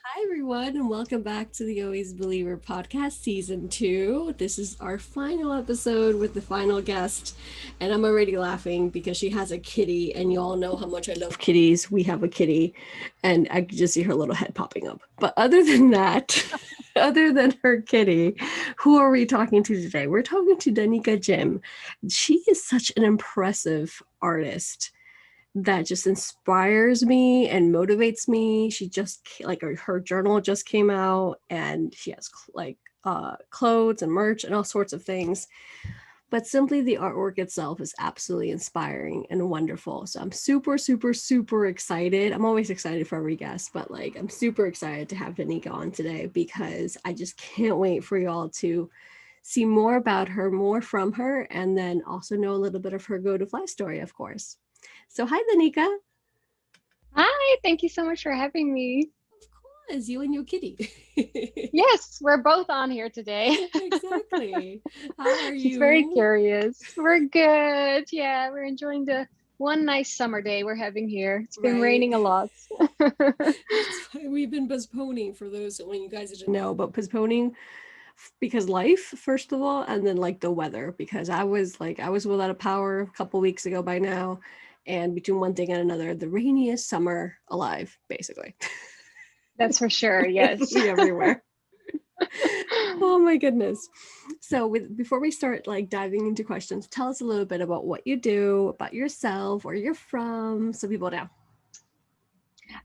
Hi, everyone, and welcome back to the Always Believer podcast, season 2. This is our final episode with the final guest, and I'm already laughing because she has a kitty, and you all know how much I love kitties. We have a kitty, and I can just see her little head popping up. But other than that, other than her kitty, who are we talking to today? We're talking to Danica Gim. She is such an impressive artist that just inspires me and motivates me. She just like her journal just came out and she has clothes and merch and all sorts of things. But simply the artwork itself is absolutely inspiring and wonderful. So I'm super, super, super excited. I'm always excited for every guest, but like I'm super excited to have Danica on today because I just can't wait for y'all to see more about her, more from her, and then also know a little bit of her Go to Fly story, of course. So hi, Danica. Hi, thank you so much for having me. Of course, you and your kitty. Yes, we're both on here today. Exactly. How are She's very you? curious. We're good. Yeah, we're enjoying the one nice summer day we're having here. It's been Right. raining a lot. That's why we've been postponing for those when you guys didn't know, but postponing because life, first of all, and then like the weather, because I was without a power a couple weeks ago by now. And between one thing and another, the rainiest summer alive, basically. That's for sure. Yes. Literally everywhere. Oh my goodness. So before we start like diving into questions, tell us a little bit about what you do, about yourself, where you're from, so people know.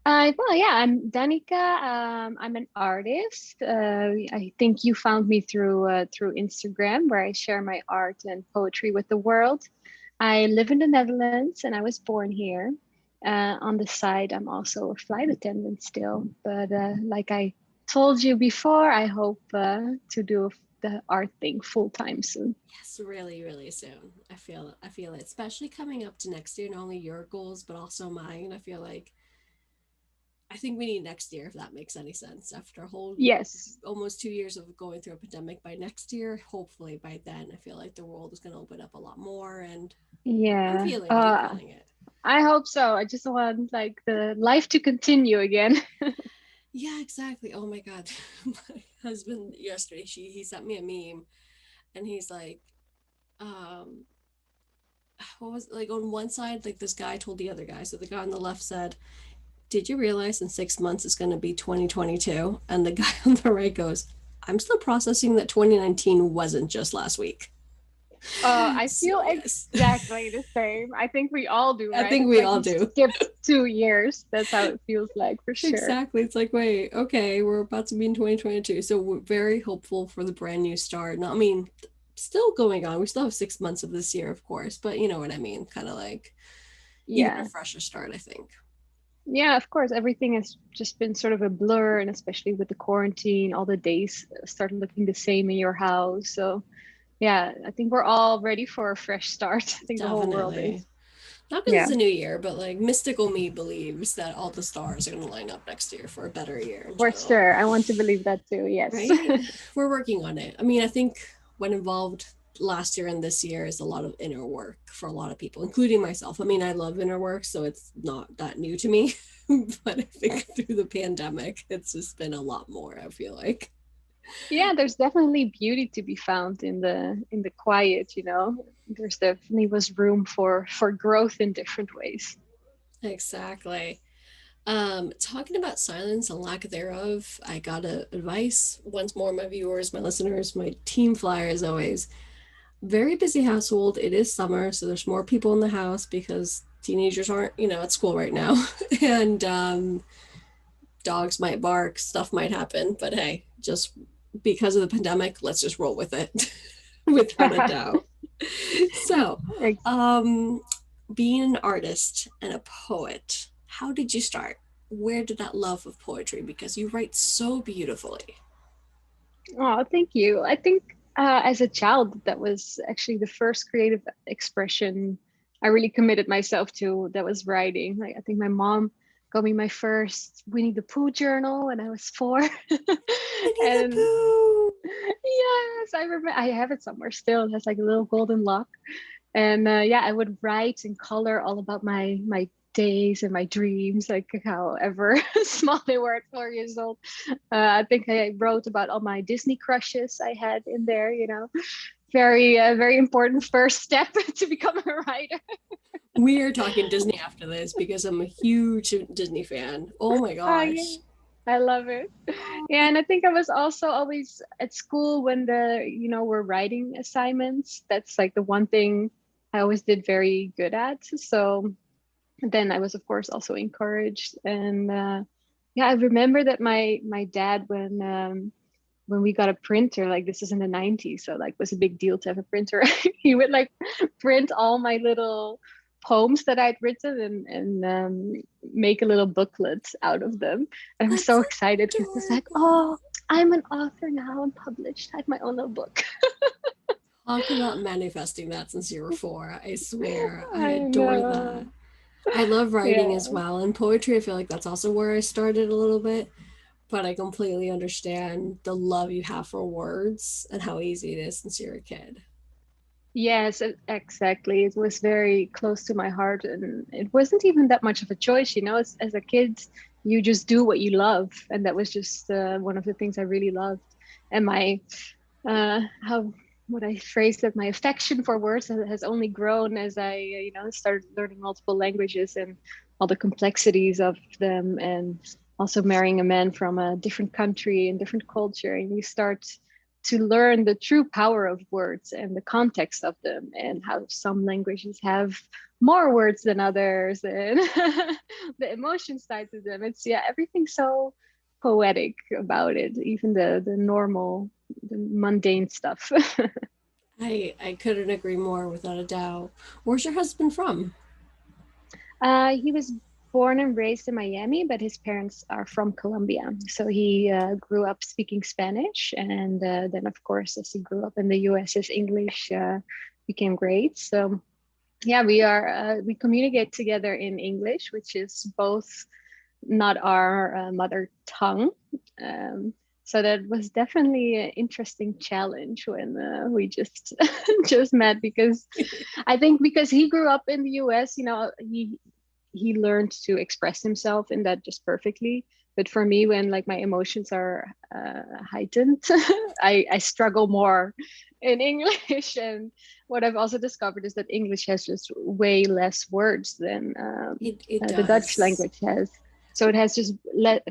Well, yeah, I'm Danica. I'm an artist. I think you found me through Instagram, where I share my art and poetry with the world. I live in the Netherlands, and I was born here. On the side, I'm also a flight attendant still. But like I told you before, I hope to do the art thing full time soon. Yes, really, really soon. I feel it, especially coming up to next year, not only your goals, but also mine. I think we need next year, if that makes any sense. After a whole Yes. almost 2 years of going through a pandemic, by next year, hopefully by then, I feel like the world is going to open up a lot more. And I'm Yeah. feeling it. I'm feeling it. I hope so. I just want like the life to continue again. Yeah, exactly. Oh my God. My husband yesterday, he sent me a meme and he's like, um, what was like on one side, like this guy told the other guy. So the guy on the left said, did you realize in 6 months it's going to be 2022? And the guy on the right goes, I'm still processing that 2019 wasn't just last week. I So, feel yes, exactly the same. I think we all do, I right? think It's we like all we do. skipped 2 years. That's how it feels like for sure. Exactly. It's like, wait, okay, we're about to be in 2022. So we're very hopeful for the brand new start. No, I mean, still going on. We still have 6 months of this year, of course, but you know what I mean? Kind of like even a Yeah. fresher start, I think. Yeah, of course. Everything has just been sort of a blur, and especially with the quarantine, all the days start looking the same in your house. So, yeah, I think we're all ready for a fresh start. I think the whole world Definitely. is. Not because Yeah, it's a new year, but like mystical me believes that all the stars are going to line up next year for a better year in for general. sure. I want to believe that too. Yes. Right? We're working on it. I mean, I think what involved last year and this year is a lot of inner work for a lot of people, including myself. I mean, I love inner work, so it's not that new to me. But I think through the pandemic, it's just been a lot more, I feel like. Yeah, there's definitely beauty to be found in the quiet, you know. There's definitely was room for growth in different ways. Exactly. Talking about silence and lack thereof, I got advice once more, my viewers, my listeners, my team flyer as always. Very busy household. It is summer, so there's more people in the house because teenagers aren't, at school right now. And dogs might bark, stuff might happen. But hey, just because of the pandemic, let's just roll with it without a doubt. So, Ex- um, being an artist and a poet, how did you start? Where did that love of poetry? Because you write so beautifully. Oh, thank you. I think as a child, that was actually the first creative expression I really committed myself to. That was writing. Like I think my mom got me my first Winnie the Pooh journal when I was 4, Winnie the and Pooh. yes, I remember. I have it somewhere still. It has like a little golden lock. And yeah, I would write in color all about my days and my dreams, like however small they were at 4 years old. I think I wrote about all my Disney crushes I had in there, very important first step to become a writer. We're talking Disney after this because I'm a huge Disney fan. Oh my Oh yeah, gosh. I love it. Yeah, and I think I was also always at school when we're writing assignments. That's like the one thing I always did very good at. So then I was, of course, also encouraged. And yeah, I remember that my dad, when we got a printer, like this is in the 90s, so like it was a big deal to have a printer. He would like print all my little poems that I'd written and make a little booklet out of them. And I was That's so excited because it's like, adorable. oh, I'm an author now. I'm published. I have my own little book. Talk about manifesting that since you were 4. I swear. I I adore that. know. I love writing as Yeah. well. And poetry, I feel like that's also where I started a little bit. But I completely understand the love you have for words and how easy it is since you're a kid. Yes, exactly. It was very close to my heart, and it wasn't even that much of a choice, as a kid, you just do what you love, and that was just one of the things I really loved. And how what I phrased that my affection for words has only grown as I, started learning multiple languages and all the complexities of them, and also marrying a man from a different country and different culture, and you start to learn the true power of words and the context of them, and how some languages have more words than others, and the emotions tied to them. It's, yeah, everything's so poetic about it, even the normal, the mundane stuff. I couldn't agree more without a doubt. Where's your husband from? He was born and raised in Miami, but his parents are from Colombia. So he grew up speaking Spanish. And then, of course, as he grew up in the US, his English became great. So, yeah, we communicate together in English, which is both not our mother tongue. Um, so that was definitely an interesting challenge when we just just met, because I think because he grew up in the US, he learned to express himself in that just perfectly. But for me, when like my emotions are heightened, I struggle more in English. And what I've also discovered is that English has just way less words than It the Dutch does. language has. So it has just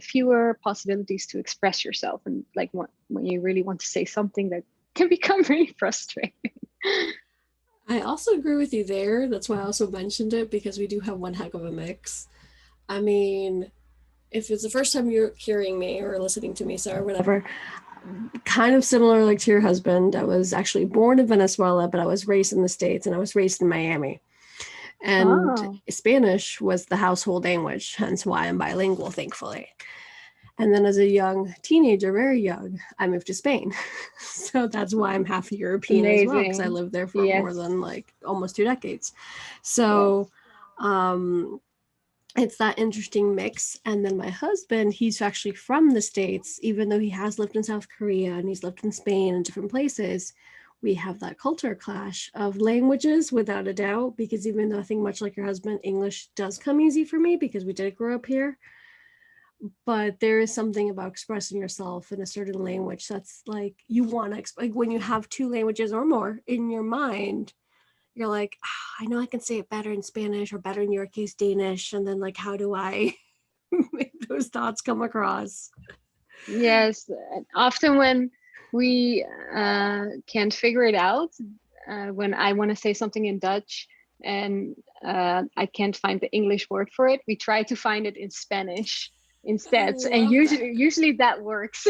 fewer possibilities to express yourself, and like when you really want to say something, that can become really frustrating. I also agree with you there. That's why I also mentioned it because we do have one heck of a mix. I mean, if it's the first time you're hearing me or listening to me, so or whatever, kind of similar like to your husband. I was actually born in Venezuela, but I was raised in the States and I was raised in Miami. And Oh, Spanish was the household language, hence why I'm bilingual, thankfully. And then as a young teenager, very young, I moved to Spain. So that's why I'm half European as well, because I amazing. lived there for more Yes. than like almost 2 decades. Yes. So um, it's that interesting mix. And then my husband, he's actually from the States, even though he has lived in South Korea and he's lived in Spain and different places. We have that culture clash of languages without a doubt, because even though I think much like your husband, English does come easy for me because we did grow up here. But there is something about expressing yourself in a certain language that's like you want to, like when you have two languages or more in your mind, you're like, I know I can say it better in Spanish or better in your case, Danish. And then, like, how do I make those thoughts come across? Yes. Often when we can't figure it out, when I want to say something in Dutch and I can't find the English word for it, we try to find it in Spanish I instead. And love that. usually that works.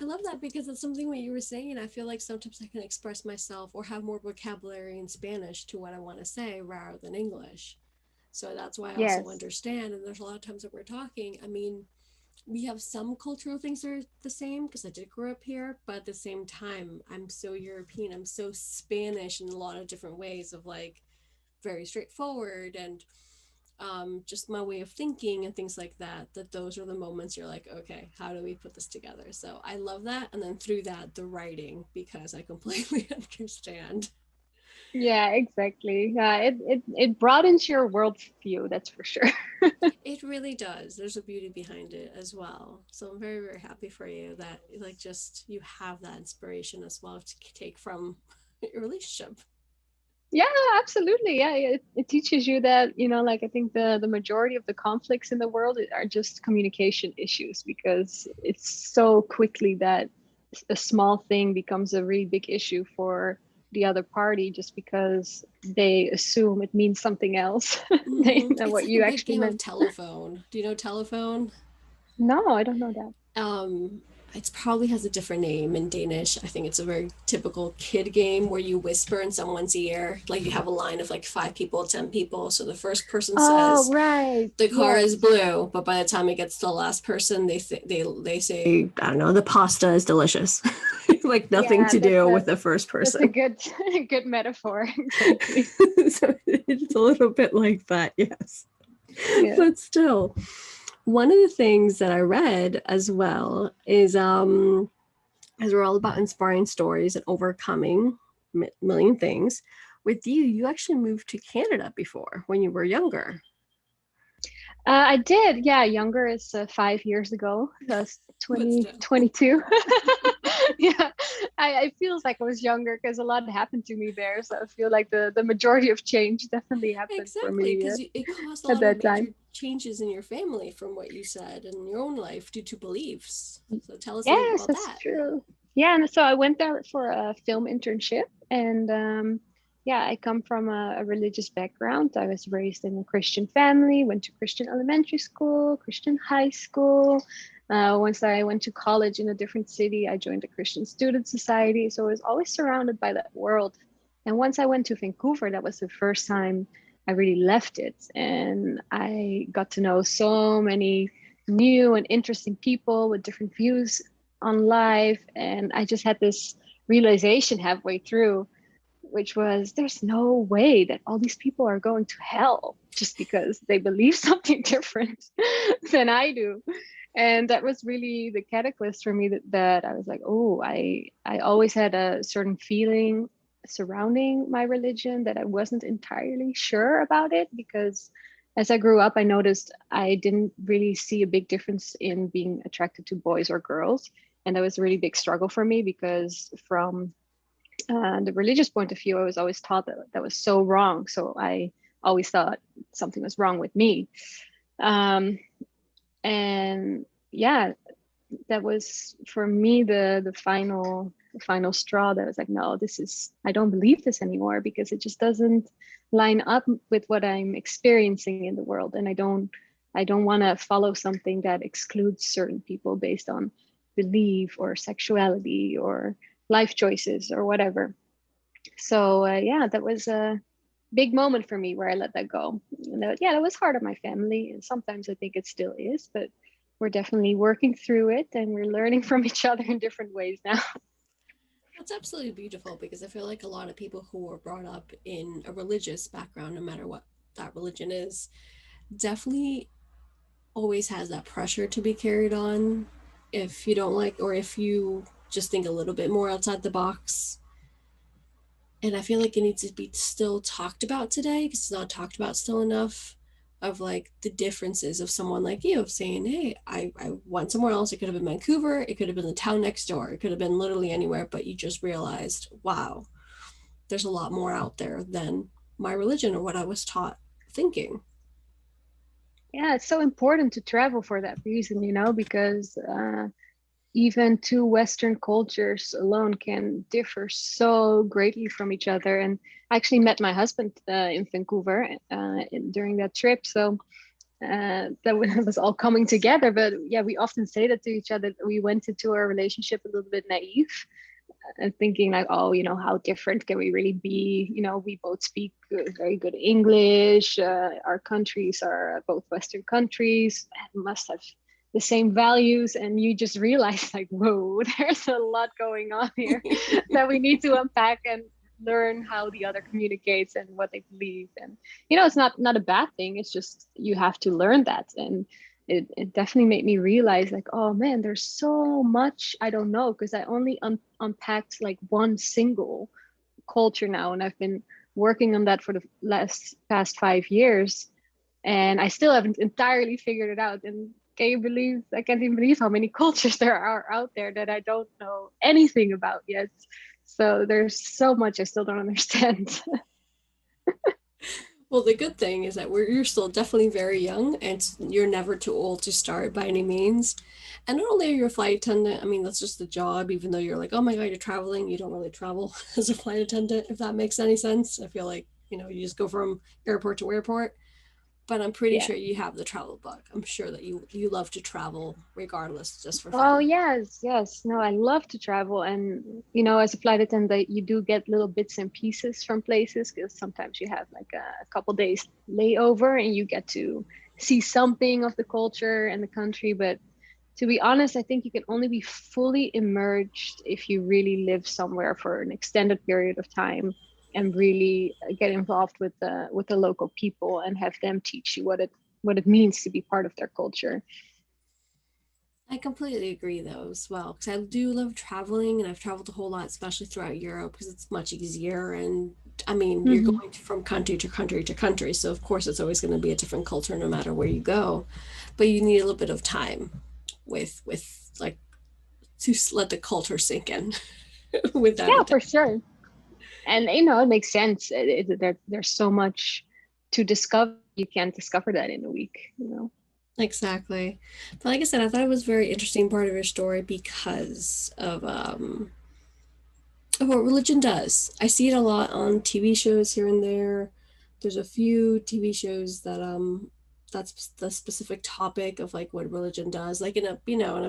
I love that because it's something what you were saying. I feel like sometimes I can express myself or have more vocabulary in Spanish to what I want to say rather than English. So that's why I also Yes. understand. And there's a lot of times that we're talking. I mean, we have some cultural things that are the same because I did grow up here, but at the same time, I'm so European. I'm so Spanish in a lot of different ways of like very straightforward and just my way of thinking and things like that. That those are the moments you're like, okay, how do we put this together? So I love that. And then through that, the writing, because I completely understand. Yeah, exactly. It broadens your worldview, that's for sure. It really does. There's a beauty behind it as well. So I'm very, very happy for you that like just you have that inspiration as well to take from your relationship. Yeah, absolutely. Yeah, it teaches you that, like I think the majority of the conflicts in the world are just communication issues because it's so quickly that a small thing becomes a really big issue for the other party just because they assume it means something else than It's what like a you big actually game of meant. telephone. Do you know telephone? No, I don't know that. um it probably has a different name in Danish. I think it's a very typical kid game where you whisper in someone's ear, like you have a line of like 5 people, 10 people, so the first person Oh, says right. the car is Yes. blue, but by the time it gets to the last person, they say, I don't know, the pasta is delicious. Like nothing Yeah, to that's do a with the first that's a person. good a good metaphor. Exactly. So it's a little bit like that, yes. Yeah. But still, one of the things that I read as well is as we're all about inspiring stories and overcoming million things. With you, you actually moved to Canada before when you were younger. I did. Yeah, younger is 5 years ago. That's But still. 2022. Yeah, I feels like I was younger because a lot happened to me there. So I feel like the majority of change definitely happened for Exactly, me because it caused a at lot of that major time. changes in your family from what you said and in your own life due to beliefs. So tell us a bit Yes, about that's that. true. Yeah, and so I went there for a film internship, and yeah, I come from a religious background. I was raised in a Christian family, went to Christian elementary school, Christian high school. Once I went to college in a different city, I joined the Christian Student Society. So I was always surrounded by that world. And once I went to Vancouver, that was the first time I really left it, and I got to know so many new and interesting people with different views on life. And I just had this realization halfway through, which was there's no way that all these people are going to hell just because they believe something different than I do. And that was really the catalyst for me that I was like, oh, I always had a certain feeling surrounding my religion that I wasn't entirely sure about it because as I grew up, I noticed I didn't really see a big difference in being attracted to boys or girls. And that was a really big struggle for me because from the religious point of view, I was always taught that that was so wrong. So I always thought something was wrong with me. Um, and yeah, that was for me the final straw that was like, no, this is I don't believe this anymore because it just doesn't line up with what I'm experiencing in the world. And I don't want to follow something that excludes certain people based on belief or sexuality or life choices or whatever. So yeah, that was a big moment for me where I let that go. And yeah, that was hard on my family, and sometimes I think it still is, but we're definitely working through it, and we're learning from each other in different ways now. That's absolutely beautiful because I feel like a lot of people who were brought up in a religious background, no matter what that religion is, definitely always has that pressure to be carried on if you don't like or if you just think a little bit more outside the box. And I feel like it needs to be still talked about today because it's not talked about still enough of like the differences of someone like you of saying, hey, I went somewhere else. It could have been Vancouver, it could have been the town next door, it could have been literally anywhere, but you just realized, wow, there's a lot more out there than my religion or what I was taught thinking. Yeah, it's so important to travel for that reason, because even two Western cultures alone can differ so greatly from each other. And I actually met my husband in Vancouver during that trip. So that was all coming together. But yeah, we often say that to each other. We went into our relationship a little bit naive and thinking like, oh, how different can we really be? We both speak very good English. Our countries are both Western countries and must have the same values. And you just realize like, whoa, there's a lot going on here that we need to unpack and learn how the other communicates and what they believe. And it's not a bad thing. It's just you have to learn that. And it definitely made me realize like, oh man, there's so much I don't know because I only unpacked like one single culture now, and I've been working on that for the past 5 years, and I still haven't entirely figured it out. And I can't even believe how many cultures there are out there that I don't know anything about yet. So there's so much I still don't understand. Well, the good thing is that you're still definitely very young, and you're never too old to start by any means. And not only are you a flight attendant, I mean, that's just the job, even though you're like, oh my God, you're traveling, you don't really travel as a flight attendant, if that makes any sense. I feel like, you just go from airport to airport. But I'm pretty Yeah. sure you have the travel bug. I'm sure that you love to travel regardless, just for Oh fun. yes, yes. No, I love to travel, and as a flight attendant, you do get little bits and pieces from places because sometimes you have like a couple days layover, and you get to see something of the culture and the country. But to be honest, I think you can only be fully immersed if you really live somewhere for an extended period of time and really get involved with the local people and have them teach you what it means to be part of their culture. I completely agree, though, as well, because I do love traveling, and I've traveled a whole lot, especially throughout Europe, because it's much easier. And I mean, you're Hmm. going from country to country to country, so of course, it's always going to be a different culture no matter where you go. But you need a little bit of time with like to let the culture sink in, without a Yeah, doubt. for sure. And it makes sense. There's so much to discover. You can't discover that in a week. Exactly. But like I said, I thought it was a very interesting part of your story because of what religion does. I see it a lot on TV shows here and there. There's a few TV shows that's the specific topic of like what religion does, like in a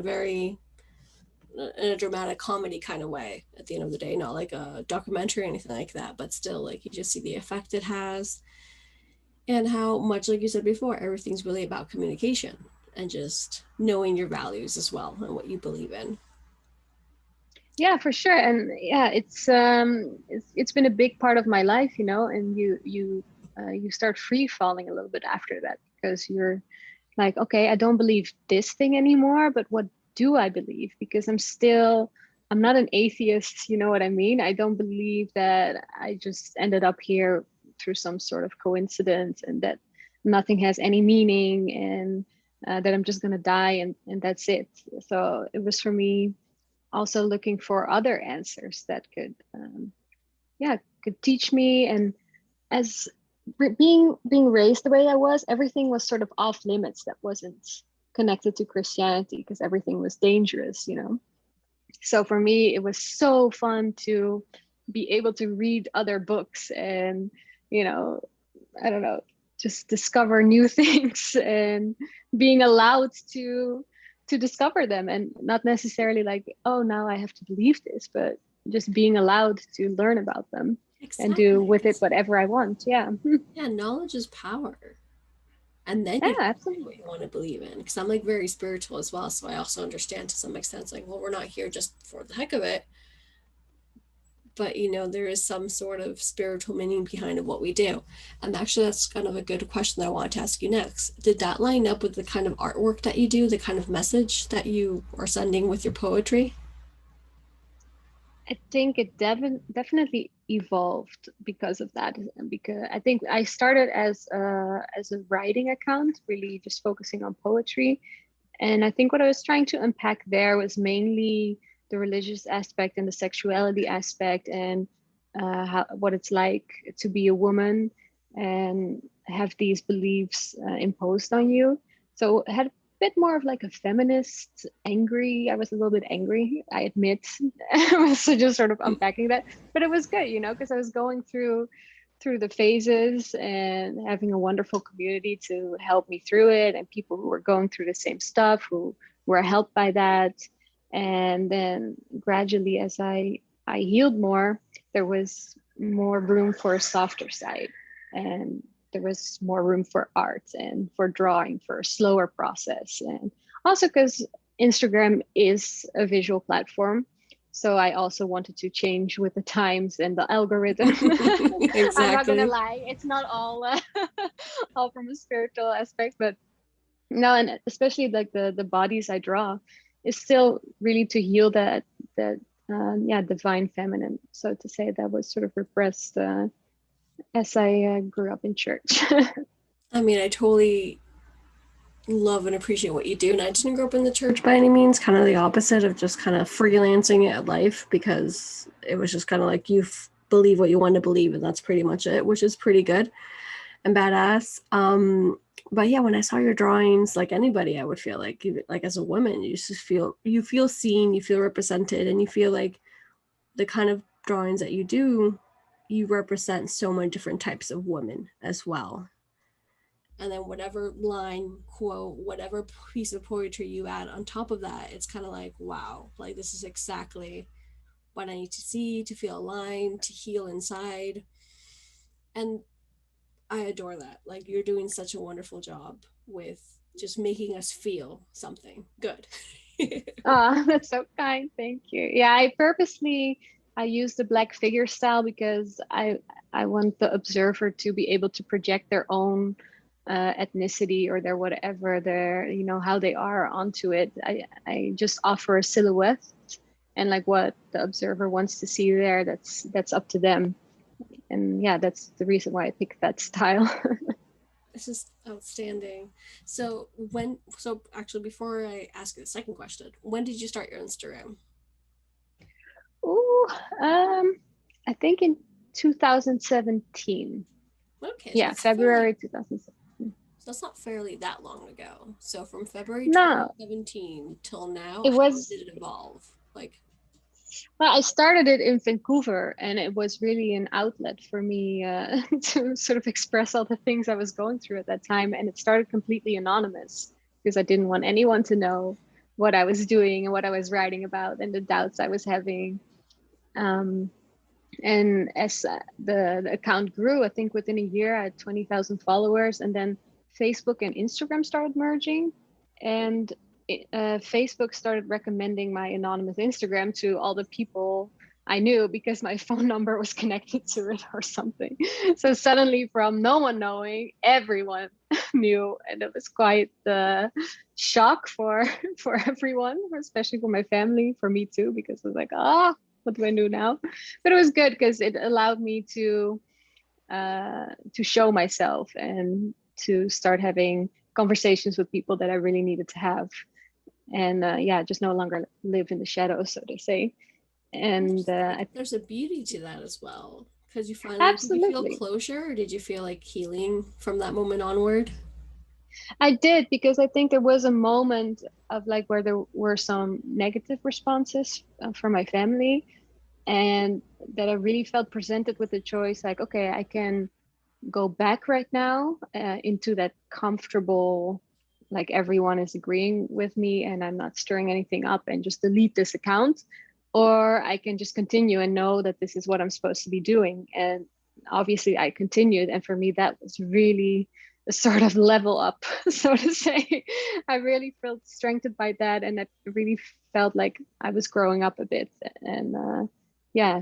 very in a dramatic comedy kind of way at the end of the day, not like a documentary or anything like that, but still like you just see the effect it has and how much, like you said before, everything's really about communication and just knowing your values as well and what you believe in. Yeah, for sure. And yeah, it's been a big part of my life. And you start free falling a little bit after that because you're like, okay, I don't believe this thing anymore, but what do I believe? Because I'm not an atheist, you know what I mean? I don't believe that I just ended up here through some sort of coincidence and that nothing has any meaning, and that I'm just going to die, and that's it. So it was for me also looking for other answers that could teach me. And as being raised the way I was, everything was sort of off limits that wasn't connected to Christianity because everything was dangerous. So for me, it was so fun to be able to read other books and, you know, I don't know, just discover new things and being allowed to discover them, and not necessarily like, oh, now I have to believe this, but just being allowed to learn about them and do Exactly. with it whatever I want. Yeah. Yeah, knowledge is power. And then Yeah, you can decide what absolutely. you want to believe in. Because I'm like very spiritual as well. So I also understand to some extent, like, well, we're not here just for the heck of it. But, there is some sort of spiritual meaning behind of what we do. And actually, that's kind of a good question that I wanted to ask you next. Did that line up with the kind of artwork that you do, the kind of message that you are sending with your poetry? I think it definitely evolved because of that. Because I think I started as a writing account, really just focusing on poetry. And I think what I was trying to unpack there was mainly the religious aspect and the sexuality aspect, and what it's like to be a woman and have these beliefs imposed on you. So it had a bit more of like a feminist angry. I was a little bit angry, I admit. So just sort of unpacking that, but it was good, because I was going through the phases and having a wonderful community to help me through it, and people who were going through the same stuff who were helped by that. And then gradually, as I healed more, there was more room for a softer side, and there was more room for art and for drawing, for a slower process. And also because Instagram is a visual platform, so I also wanted to change with the times and the algorithm. I'm not gonna Exactly. lie, it's not all all from a spiritual aspect, but no, and especially like the bodies I draw is still really to heal that divine feminine, so to say, that was sort of repressed as I grew up in church. I mean, I totally love and appreciate what you do. And I didn't grow up in the church by any means, kind of the opposite of just kind of freelancing it at life, because it was just kind of like believe what you want to believe, and that's pretty much it, which is pretty good and badass. But yeah, when I saw your drawings, like anybody, I would feel like as a woman, you just feel seen, you feel represented, and you feel like the kind of drawings that you do, you represent so many different types of women as well. And then whatever line, quote, whatever piece of poetry you add on top of that, it's kind of like, wow, like this is exactly what I need to see to feel aligned, to heal inside. And I adore that. Like you're doing such a wonderful job with just making us feel something good. Oh, that's so kind. Thank you. Yeah, I use the black figure style because I want the observer to be able to project their own ethnicity or their whatever their how they are onto it. I just offer a silhouette, and like what the observer wants to see there, that's up to them. And yeah, that's the reason why I picked that style. It's just outstanding. So actually, before I ask you the second question, when did you start your Instagram? Ooh, I think in 2017. Okay, so Yeah, it's fairly, February 2017. so that's not fairly that long ago. So from February No, 2017 till now, it how was, did it evolve? Like, well, I started it in Vancouver, and it was really an outlet for me to sort of express all the things I was going through at that time. And it started completely anonymous because I didn't want anyone to know what I was doing and what I was writing about and the doubts I was having. Um, and as the account grew, I think within a year I had 20,000 followers, and then Facebook and Instagram started merging, and Facebook started recommending my anonymous Instagram to all the people I knew because my phone number was connected to it or something. So suddenly, from no one knowing, everyone knew, and it was quite the shock for for everyone, especially for my family, for me too, because it was like, ah, what do I do now? But it was good because it allowed me to show myself and to start having conversations with people that I really needed to have, and yeah, just no longer live in the shadows, so to say. And there's a beauty to that as well. Because you finally, did you feel absolutely, closure or did you feel like healing from that moment onward? I did, because I think there was a moment of like where there were some negative responses from my family, and that I really felt presented with the choice, like, okay, I can go back right now into that comfortable, like everyone is agreeing with me and I'm not stirring anything up, and just delete this account, or I can just continue and know that this is what I'm supposed to be doing. And obviously I continued, and for me that was really a sort of level up, so to say. I really felt strengthened by that, and I really felt like I was growing up a bit. And yeah,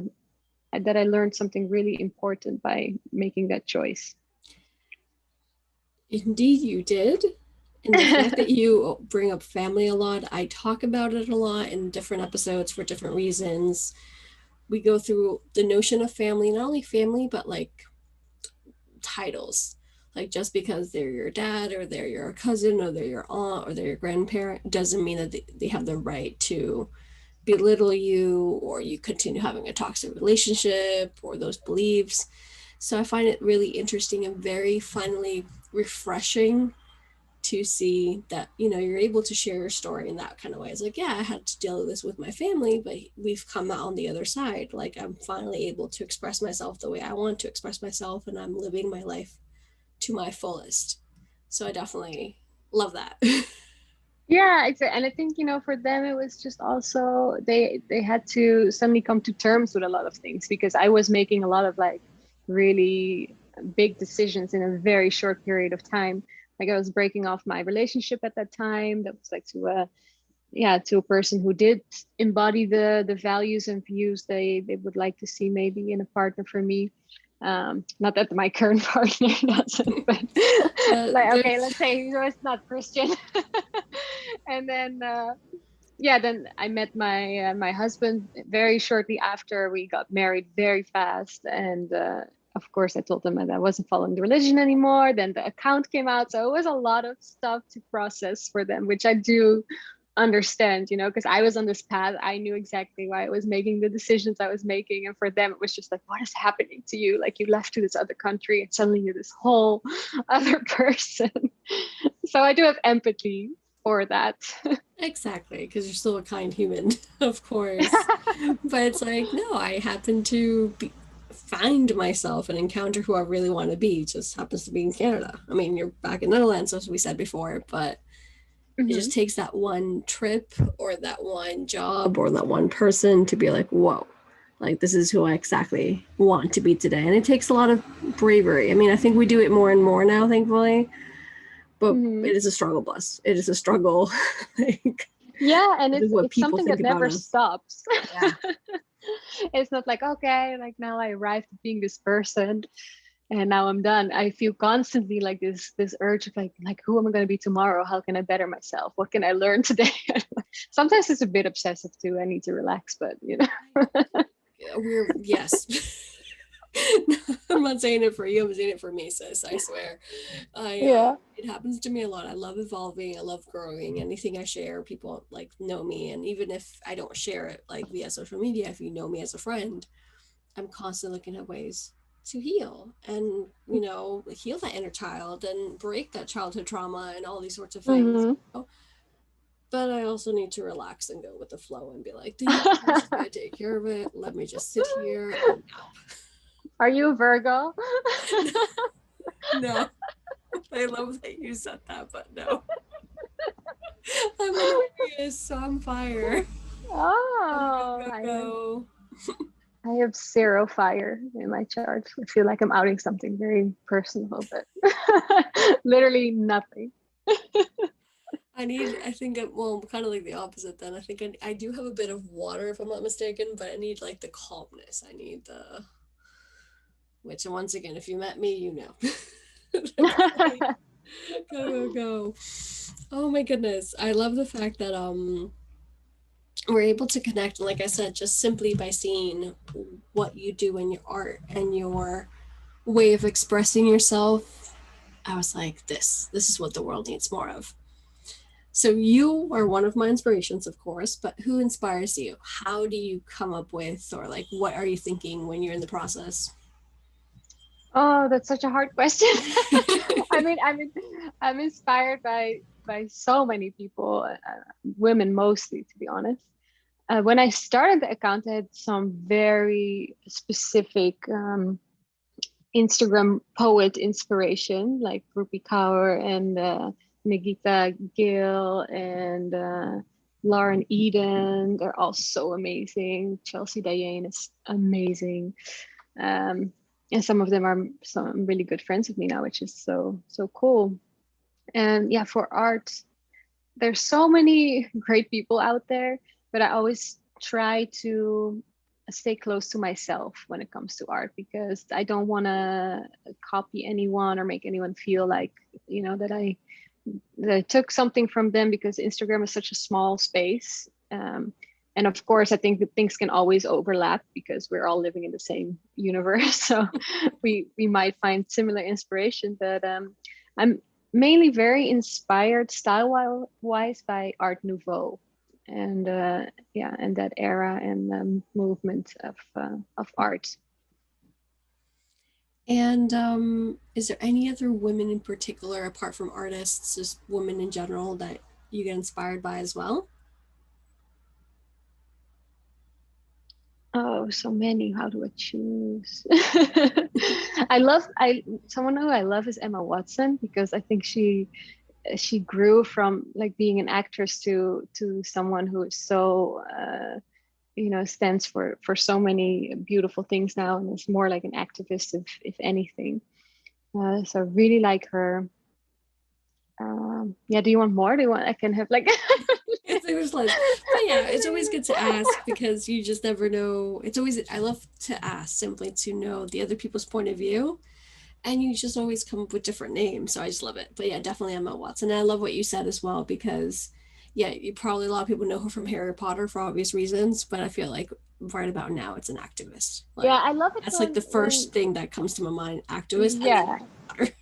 that I learned something really important by making that choice. Indeed, you did. And the fact that you bring up family a lot, I talk about it a lot in different episodes for different reasons. We go through the notion of family, not only family, but like titles. Like just because they're your dad or they're your cousin or they're your aunt or they're your grandparent doesn't mean that they have the right to belittle you or you continue having a toxic relationship or those beliefs. So I find it really interesting and very finally refreshing to see that you're able to share your story in that kind of way. It's like, yeah, I had to deal with this with my family, but we've come out on the other side. Like I'm finally able to express myself the way I want to express myself, and I'm living my life to my fullest. So I definitely love that. Yeah, exactly. And I think, for them it was just also they had to suddenly come to terms with a lot of things, because I was making a lot of like really big decisions in a very short period of time. Like I was breaking off my relationship at that time. That was like to a person who did embody the values and views they would like to see maybe in a partner for me. Not that my current partner doesn't, but like, okay, There's let's say he was not Christian. And then yeah, then I met my husband very shortly after. We got married very fast, and of course, I told them that I wasn't following the religion anymore. Then the account came out. So it was a lot of stuff to process for them, which I do understand, because I was on this path. I knew exactly why I was making the decisions I was making. And for them, it was just like, what is happening to you? Like, you left to this other country and suddenly you're this whole other person. So I do have empathy for that. Exactly, because you're still a kind human, of course. But it's like, no, I happen to find myself and encounter who I really want to be. It just happens to be in Canada. I mean, you're back in Netherlands, as we said before, but it Mm-hmm. just takes that one trip or that one job or that one person to be like, whoa, like this is who I exactly want to be today. And it takes a lot of bravery. I mean, I think we do it more and more now, thankfully, but Mm-hmm. it is a struggle, bless. It is a struggle. Like, Yeah, and this is it's what it's people something think that about never us. stops. Yeah. It's not like, okay, like now I arrived at being this person and now I'm done. I feel constantly like this urge of like who am I going to be tomorrow? How can I better myself? What can I learn today? Sometimes it's a bit obsessive too. I need to relax, but We're, yes. I'm not saying it for you, I'm saying it for me, sis. I swear. yeah. It happens to me a lot. I love evolving. I love growing. Anything I share, people like know me. And even if I don't share it like via social media, if you know me as a friend, I'm constantly looking at ways to heal and, heal that inner child and break that childhood trauma and all these sorts of things. Hmm. But I also need to relax and go with the flow and be like, the universe is going to take care of it. Let me just sit here and Are you a Virgo? nap. No, I love that you said that, but no. I'm an Aquarius, so I'm fire. Go, go, Oh, go, go. I have zero fire in my chart. I feel like I'm outing something very personal, but literally nothing. I think, well, kind of like the opposite then. I think I do have a bit of water, if I'm not mistaken, but I need like the calmness. I need which, once again, if you met me, you know. Go, go, go. Oh my goodness. I love the fact that, we're able to connect, like I said, just simply by seeing what you do in your art and your way of expressing yourself. I was like, this is what the world needs more of. So you are one of my inspirations, of course, but who inspires you? How do you come up with, or like, what are you thinking when you're in the process? Oh, that's such a hard question. I mean, I'm inspired by so many people, women mostly, to be honest. When I started the account, I had some very specific Instagram poet inspiration, like Rupi Kaur and Nagita Gill and Lauren Eden. They're all so amazing. Chelsea Diane is amazing. Um, and some of them are some really good friends with me now, which is so cool. And yeah, for art, there's so many great people out there, but I always try to stay close to myself when it comes to art because I don't want to copy anyone or make anyone feel like, that I took something from them because Instagram is such a small space. And of course, I think that things can always overlap because we're all living in the same universe. So we might find similar inspiration, but I'm mainly very inspired style wise by Art Nouveau and yeah, and that era and movement of art. And is there any other women in particular, apart from artists, just women in general, that you get inspired by as well? Oh, so many. How do I choose? I someone who I love is Emma Watson because I think she grew from like being an actress to someone who is so stands for so many beautiful things now and is more like an activist if anything. So I really like her. Yeah, do you want more? Do you want I can have like It's always less. But yeah, it's always good to ask because you just never know. It's always, I love to ask simply to know the other people's point of view. And you just always come up with different names. So I just love it. But yeah, definitely Emma Watson. And I love what you said as well because, yeah, you probably, a lot of people know her from Harry Potter for obvious reasons. But I feel like right about now it's an activist. Yeah, Like I love it that's like the when first thing that comes to my mind, activist, and then yeah, water.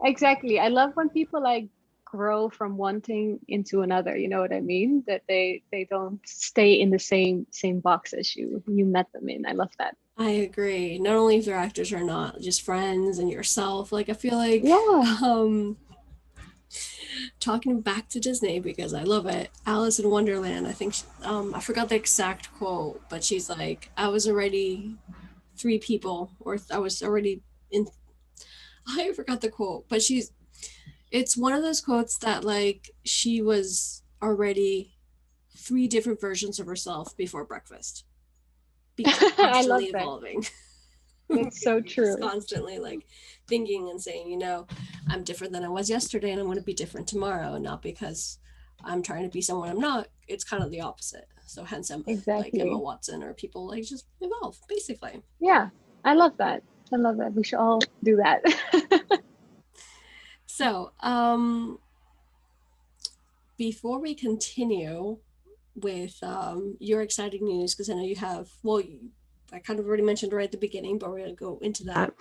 exactly. I love when people like grow from one thing into another. You know what I mean? That they don't stay in the same box as you met them in. I love that. I agree. Not only if they're actors or not, just friends and yourself. Like I feel like Yeah. um talking back to Disney because I love it. Alice in Wonderland. I think I forgot the exact quote, but she's like, "I was already three people, or I was already in." I forgot the quote, but she's. It's one of those quotes that like she was already three different versions of herself before breakfast because we're I love constantly that. evolving. That's so We're just true. constantly like thinking and saying, I'm different than I was yesterday and I'm going to be different tomorrow. And not because I'm trying to be someone I'm not. It's kind of the opposite. So hence like Emma Exactly. Watson or people like just evolve basically. Yeah. I love that. I love that. We should all do that. So before we continue with your exciting news, because I know you have, well, I kind of already mentioned right at the beginning, but we're going to go into that.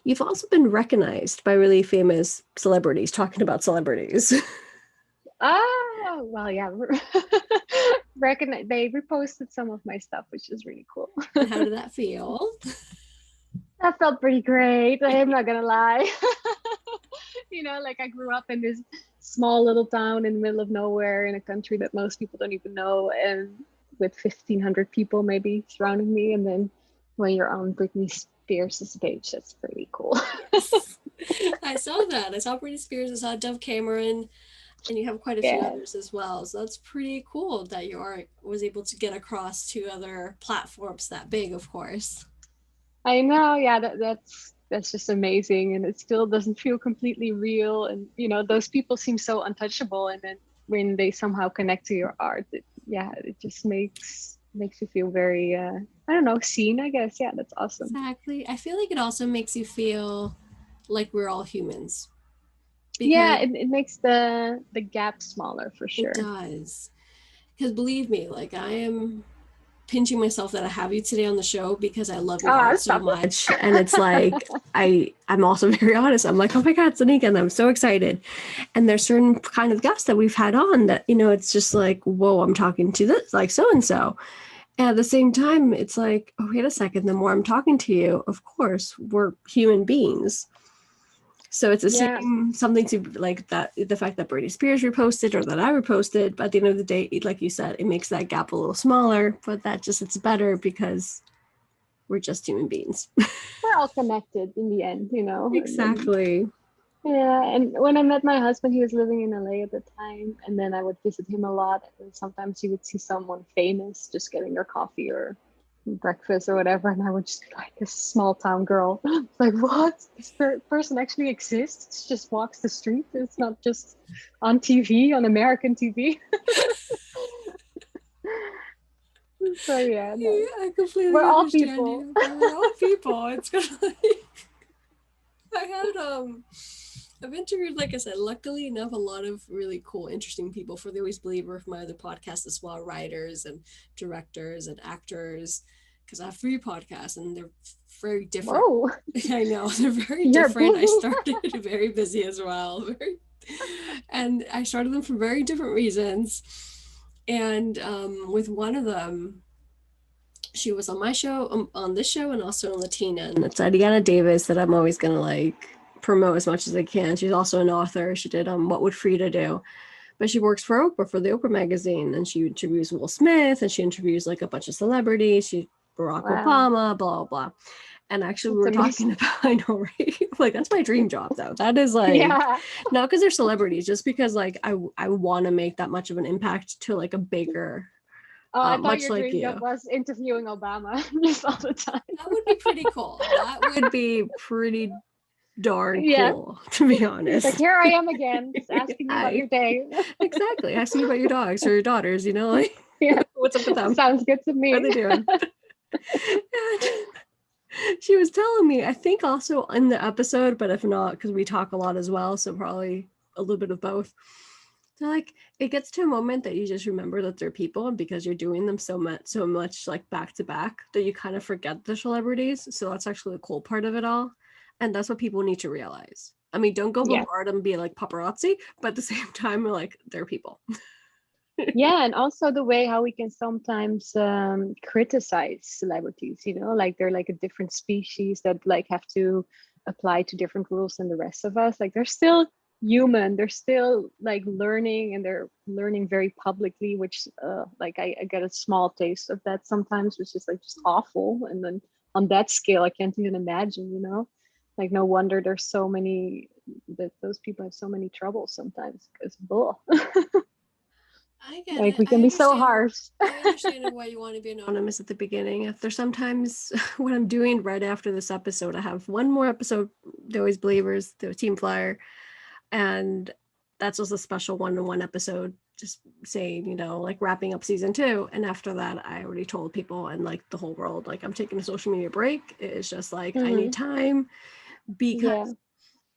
You've also been recognized by really famous celebrities talking about celebrities. Oh, well, yeah. They reposted some of my stuff, which is really cool. And how did that feel? That felt pretty great. I'm not gonna lie. Like I grew up in this small little town in the middle of nowhere in a country that most people don't even know, and with 1,500 people maybe surrounding me. And then when you're on Britney Spears' page, that's pretty cool. Yes. I saw that. I saw Britney Spears, I saw Dove Cameron, and you have quite a few Yeah. others as well. So that's pretty cool that you are was able to get across to other platforms that big, of course. I know, yeah, that's just amazing, and it still doesn't feel completely real. And those people seem so untouchable, and then when they somehow connect to your art, yeah, it just makes you feel very, I don't know, seen, I guess. Yeah, that's awesome. Exactly. I feel like it also makes you feel like we're all humans because Yeah, it makes the gap smaller for it sure. does. Because believe me, like I am pinching myself that I have you today on the show because I love your Ah, art so stop it. much. And it's like I'm also very honest. I'm like, oh my God, Danica, and I'm so excited. And there's certain kind of guests that we've had on that, it's just like, whoa, I'm talking to this like so and so. And at the same time, it's like, oh, wait a second, the more I'm talking to you, of course, we're human beings. So it's the Yeah, same something to like that the fact that Britney Spears reposted or that I reposted, but at the end of the day, like you said, it makes that gap a little smaller, but that just it's better because we're just human beings. we're all connected in the end. And then Exactly. yeah, and when I met my husband, he was living in LA at the time, and then I would visit him a lot. And sometimes you would see someone famous just getting their coffee or breakfast or whatever, and I would just be like this small town girl, like, what? This person actually exists? Just walks the street. It's not just on TV, on American TV. So yeah, no, I completely we're all understand people. you. But we're all people. It's gonna like I had I've interviewed, like I said, luckily enough, a lot of really cool, interesting people for the Always Believer, for my other podcast as well, writers and directors and actors, because I have three podcasts and they're very different. Whoa, I know they're very you're different. I busy. started very busy as well, and I started them for very different reasons. And with one of them, she was on my show, on this show, and also on Latina. And it's Adiana Davis that I'm always gonna like promote as much as I can. She's also an author. She did What Would Frida Do? But she works for Oprah, for the Oprah magazine, and she interviews Will Smith, and she interviews like a bunch of celebrities. She Barack Wow, Obama, blah blah blah. And actually, we that's were talking amazing. about, I know, right? Like that's my dream job, though. That is like Yeah. not because they're celebrities, just because like I want to make that much of an impact to like a bigger, Oh, I thought much your like dream job you. was interviewing Obama just all the time. That would be pretty cool. That would be pretty darn Yeah. cool, to be He's like, honest. here I am again, just asking you about I your day. exactly asking you about your dogs or your daughters. Like Yeah. what's up with them? Sounds good to What are me. they doing? And she was telling me, I think also in the episode, but if not, because we talk a lot as well, so probably a little bit of both. So like it gets to a moment that you just remember that they're people, and because you're doing them so much like back to back that you kind of forget the celebrities. So that's actually the cool part of it all. And that's what people need to realize. I mean, don't go Yeah. bombard them and be like paparazzi, but at the same time, like they're people. Yeah, and also the way how we can sometimes criticize celebrities, like they're like a different species that like have to apply to different rules than the rest of us. Like they're still human, they're still like learning, and they're learning very publicly, which like I get a small taste of that sometimes, which is like just awful. And then on that scale, I can't even imagine. Like no wonder there's so many that those people have so many troubles sometimes because I get like it. we can be so harsh. I understand why you want to be anonymous at the beginning. If there's sometimes what I'm doing right after this episode, I have one more episode, The Always Believers, the Team Flyer, and that's just a special one-on-one episode, just saying, like wrapping up season 2. And after that, I already told people and like the whole world, like I'm taking a social media break. It's just like I need Hmm. time, because Yeah.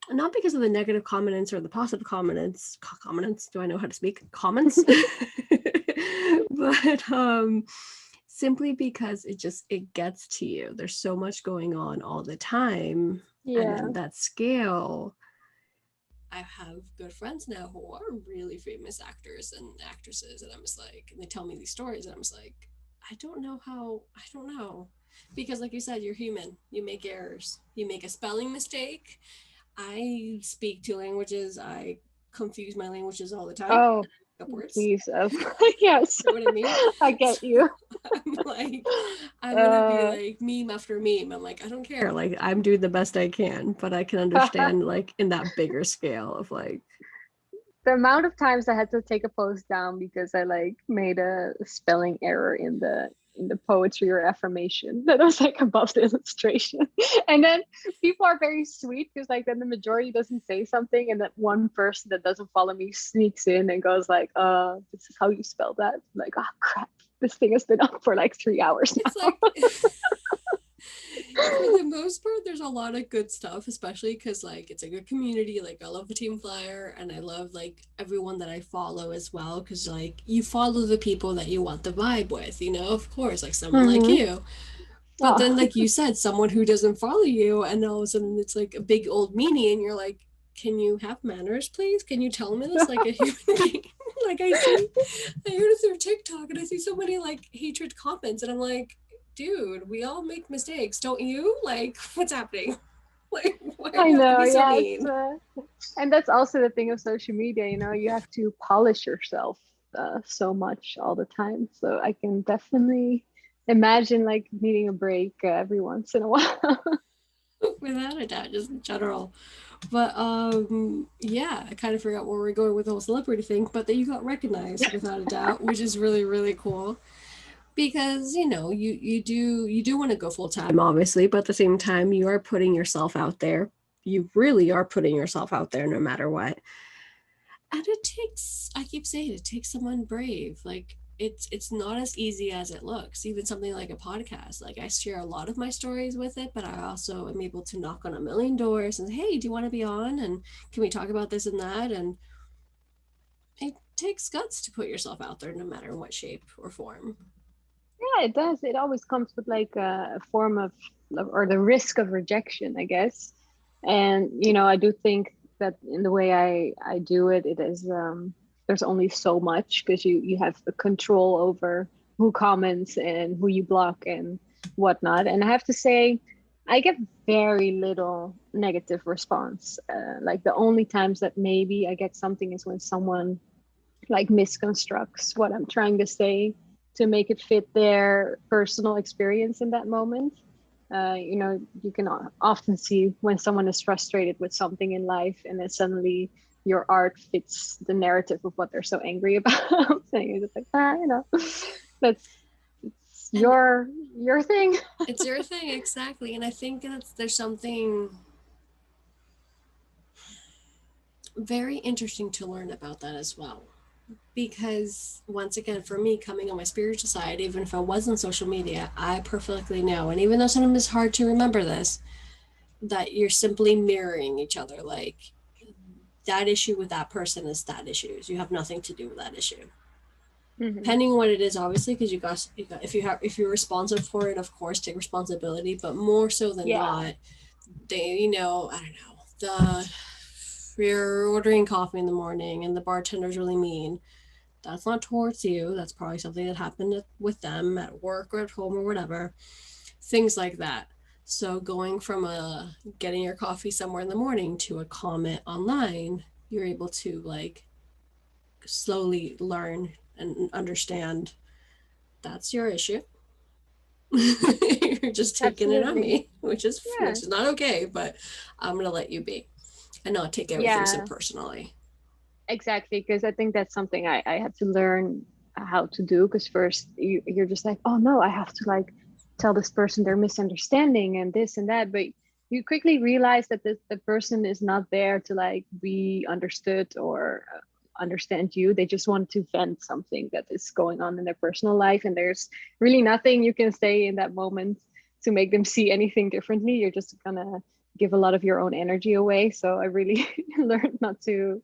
not because of the negative comments or the positive comments, do I know how to speak comments? But simply because it gets to you. There's so much going on all the time, and Yeah. then that scale, I have good friends now who are really famous actors and actresses, and I'm just like, and they tell me these stories, and I'm just like, I don't know. Because, like you said, you're human. You make errors. You make a spelling mistake. I speak 2 languages. I confuse my languages all the time. Oh, Upwards. please. Yes, You know what I mean? I So get you. I'm like, I'm gonna be Uh, like meme after meme. I'm like, I don't care. Like I'm doing the best I can, but I can understand like in that bigger scale of like, the amount of times I had to take a post down because I like made a spelling error in the poetry or affirmation that was like above the illustration. And then people are very sweet because like then the majority doesn't say something, and that one person that doesn't follow me sneaks in and goes like, this is how you spell that. I'm like, oh crap, this thing has been up for like 3 hours it's now. like for the most part, there's a lot of good stuff, especially because like it's a good community. Like I love the Team Flyer, and I love like everyone that I follow as well. Because like you follow the people that you want the vibe with, of course, like someone like Mm-hmm. you. But then, Oh. like you said, someone who doesn't follow you, and all of a sudden it's like a big old meanie, and you're like, "Can you have manners, please? Can you tell me this like a human being?" Like I heard it through TikTok, and I see so many like hatred comments, and I'm like, "Dude, we all make mistakes, don't you? Like, what's happening? Like, why do I you have to know, be so yeah, mean?" and that's also the thing of social media. You have to polish yourself so much all the time. So I can definitely imagine like needing a break every once in a while. Without a doubt, just in general. But yeah, I kind of forgot where we're going with the whole celebrity thing, but that you got recognized without a doubt, which is really really cool. Because you do want to go full time, obviously, but at the same time you are putting yourself out there. You really are putting yourself out there no matter what. And it takes, I keep saying, it takes someone brave. Like it's not as easy as it looks. Even something like a podcast, like I share a lot of my stories with it, but I also am able to knock on a million doors and, hey, do you want to be on, and can we talk about this and that? And it takes guts to put yourself out there no matter what shape or form. Yeah, it does. It always comes with like a form of, or the risk of rejection, I guess. And I do think that in the way I do it, it is there's only so much because you have the control over who comments and who you block and whatnot. And I have to say, I get very little negative response. Like the only times that maybe I get something is when someone like misconstructs what I'm trying to say to make it fit their personal experience in that moment. You can often see when someone is frustrated with something in life, and then suddenly your art fits the narrative of what they're so angry about. And you're just like, that's it's And your thing. it's your thing, exactly. And I think there's something very interesting to learn about that as well. Because once again, for me, coming on my spiritual side, even if I was on social media, I perfectly know, and even though sometimes it's hard to remember this, that you're simply mirroring each other. Like that issue with that person is that issues. You have nothing to do with that issue. Mm-hmm. Depending on what it is, obviously, because if you're responsible for it, of course, take responsibility. But more so than not, they, I don't know, you're ordering coffee in the morning and the bartender's really mean. That's not towards you. That's probably something that happened with them at work or at home or whatever. Things like that. So going from getting your coffee somewhere in the morning to a comment online, you're able to like slowly learn and understand that's your issue. You're just taking it on Absolutely. me, which Yeah. is not okay, but I'm gonna let you be and not take everything so Yeah, personally. exactly. Because I think that's something I had to learn how to do. Because first you're just like, oh no, I have to like tell this person they're misunderstanding and this and that. But you quickly realize that the person is not there to like be understood or understand you. They just want to vent something that is going on in their personal life. And there's really nothing you can say in that moment to make them see anything differently. You're just gonna give a lot of your own energy away. So I really learned not to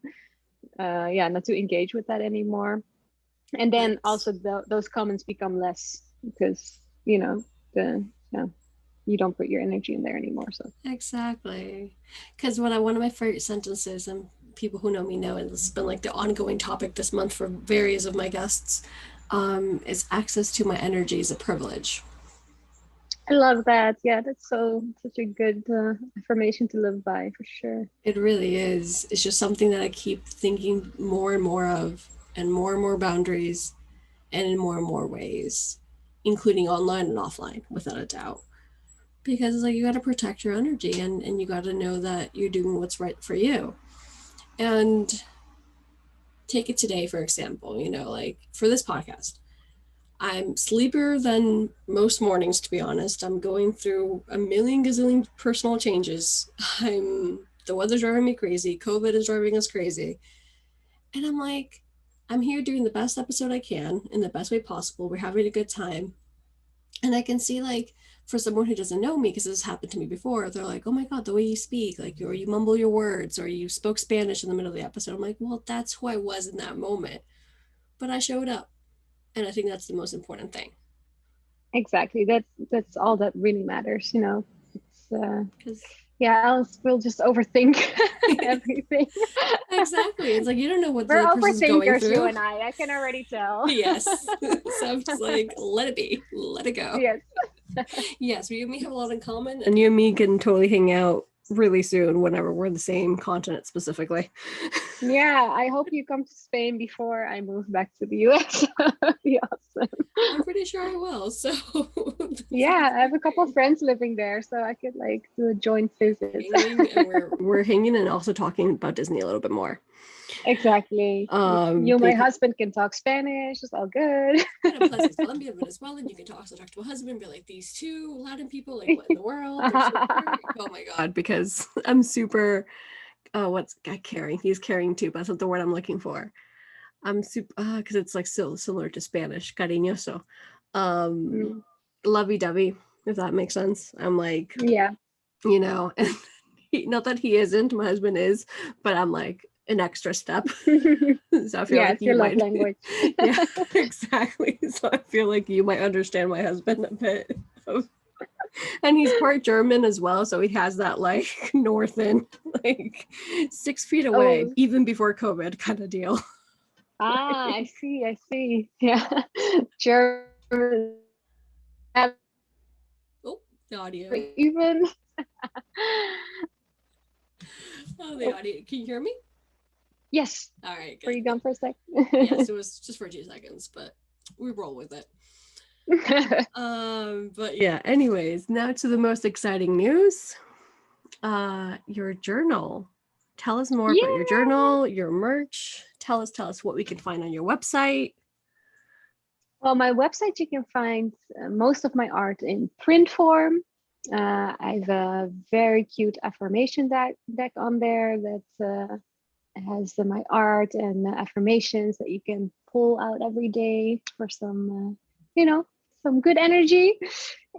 not to engage with that anymore. And then Nice. also those comments become less because you know the yeah, you don't put your energy in there anymore. So Exactly. Because one of my favorite sentences, and people who know me know, and this has been like the ongoing topic this month for various of my guests, is access to my energy is a privilege. I love that. Yeah, that's so such a good affirmation to live by for sure. It really is. It's just something that I keep thinking more and more of, and more boundaries, and in more ways, including online and offline, without a doubt. Because it's like you got to protect your energy, and you got to know that you're doing what's right for you. And take it today, for example, like for this podcast, I'm sleepier than most mornings, to be honest. I'm going through a million gazillion personal changes. The weather's driving me crazy. COVID is driving us crazy. And I'm like, I'm here doing the best episode I can in the best way possible. We're having a good time. And I can see, like, for someone who doesn't know me, because this happened to me before, they're like, oh my God, the way you speak, like, or you mumble your words, or you spoke Spanish in the middle of the episode. I'm like, well, that's who I was in that moment. But I showed up. And I think that's the most important thing. Exactly. That's all that really matters. You know, it's Because yeah. Else we'll just overthink everything. exactly. It's like you don't know what the We're other person's going overthinkers, you through. and I can already tell. Yes. So I'm just like, let it be. Let it go. Yes. Yes, we and me have a lot in common. And you and me can totally hang out really soon whenever we're the same continent specifically. Yeah, I hope you come to Spain before I move back to the US. That'd be awesome. I'm pretty sure I will. So Yeah, I have a couple of friends living there, so I could like do a joint visit. hanging and we're hanging and also talking about Disney a little bit more. Exactly. You, my Because husband, can talk Spanish. It's all good. and plus he's Colombian, Venezuelan. You can also talk to a husband, be like these two Latin people, like what in the world? They're so perfect. Oh my God, because I'm super what's caring? He's caring too, but that's not the word I'm looking for. I'm super because it's like still similar to Spanish, cariñoso. Um Mm, lovey-dovey, if that makes sense. I'm like, yeah. and not that he isn't, my husband is, but I'm like an extra step. So I feel Yeah, like it's you your love might, language. yeah, exactly. So I feel like you might understand my husband a bit. And he's part German as well, so he has that like northern, like 6 feet away, Oh, even before COVID kind of deal. I see. I see. Yeah. German Oh, the audio. even. Oh, the Oh, audio. Can you hear me? yes. All right, Were good. you gone for a sec? Yes, it was just for 2 seconds, but we roll with it. But yeah, anyways, now to the most exciting news. Your journal. Tell us more about your Yeah. journal, your merch. Tell us what we can find on your website. Well, my website, you can find most of my art in print form. I have a very cute affirmation deck on there that has my art and affirmations that you can pull out every day for some, some good energy.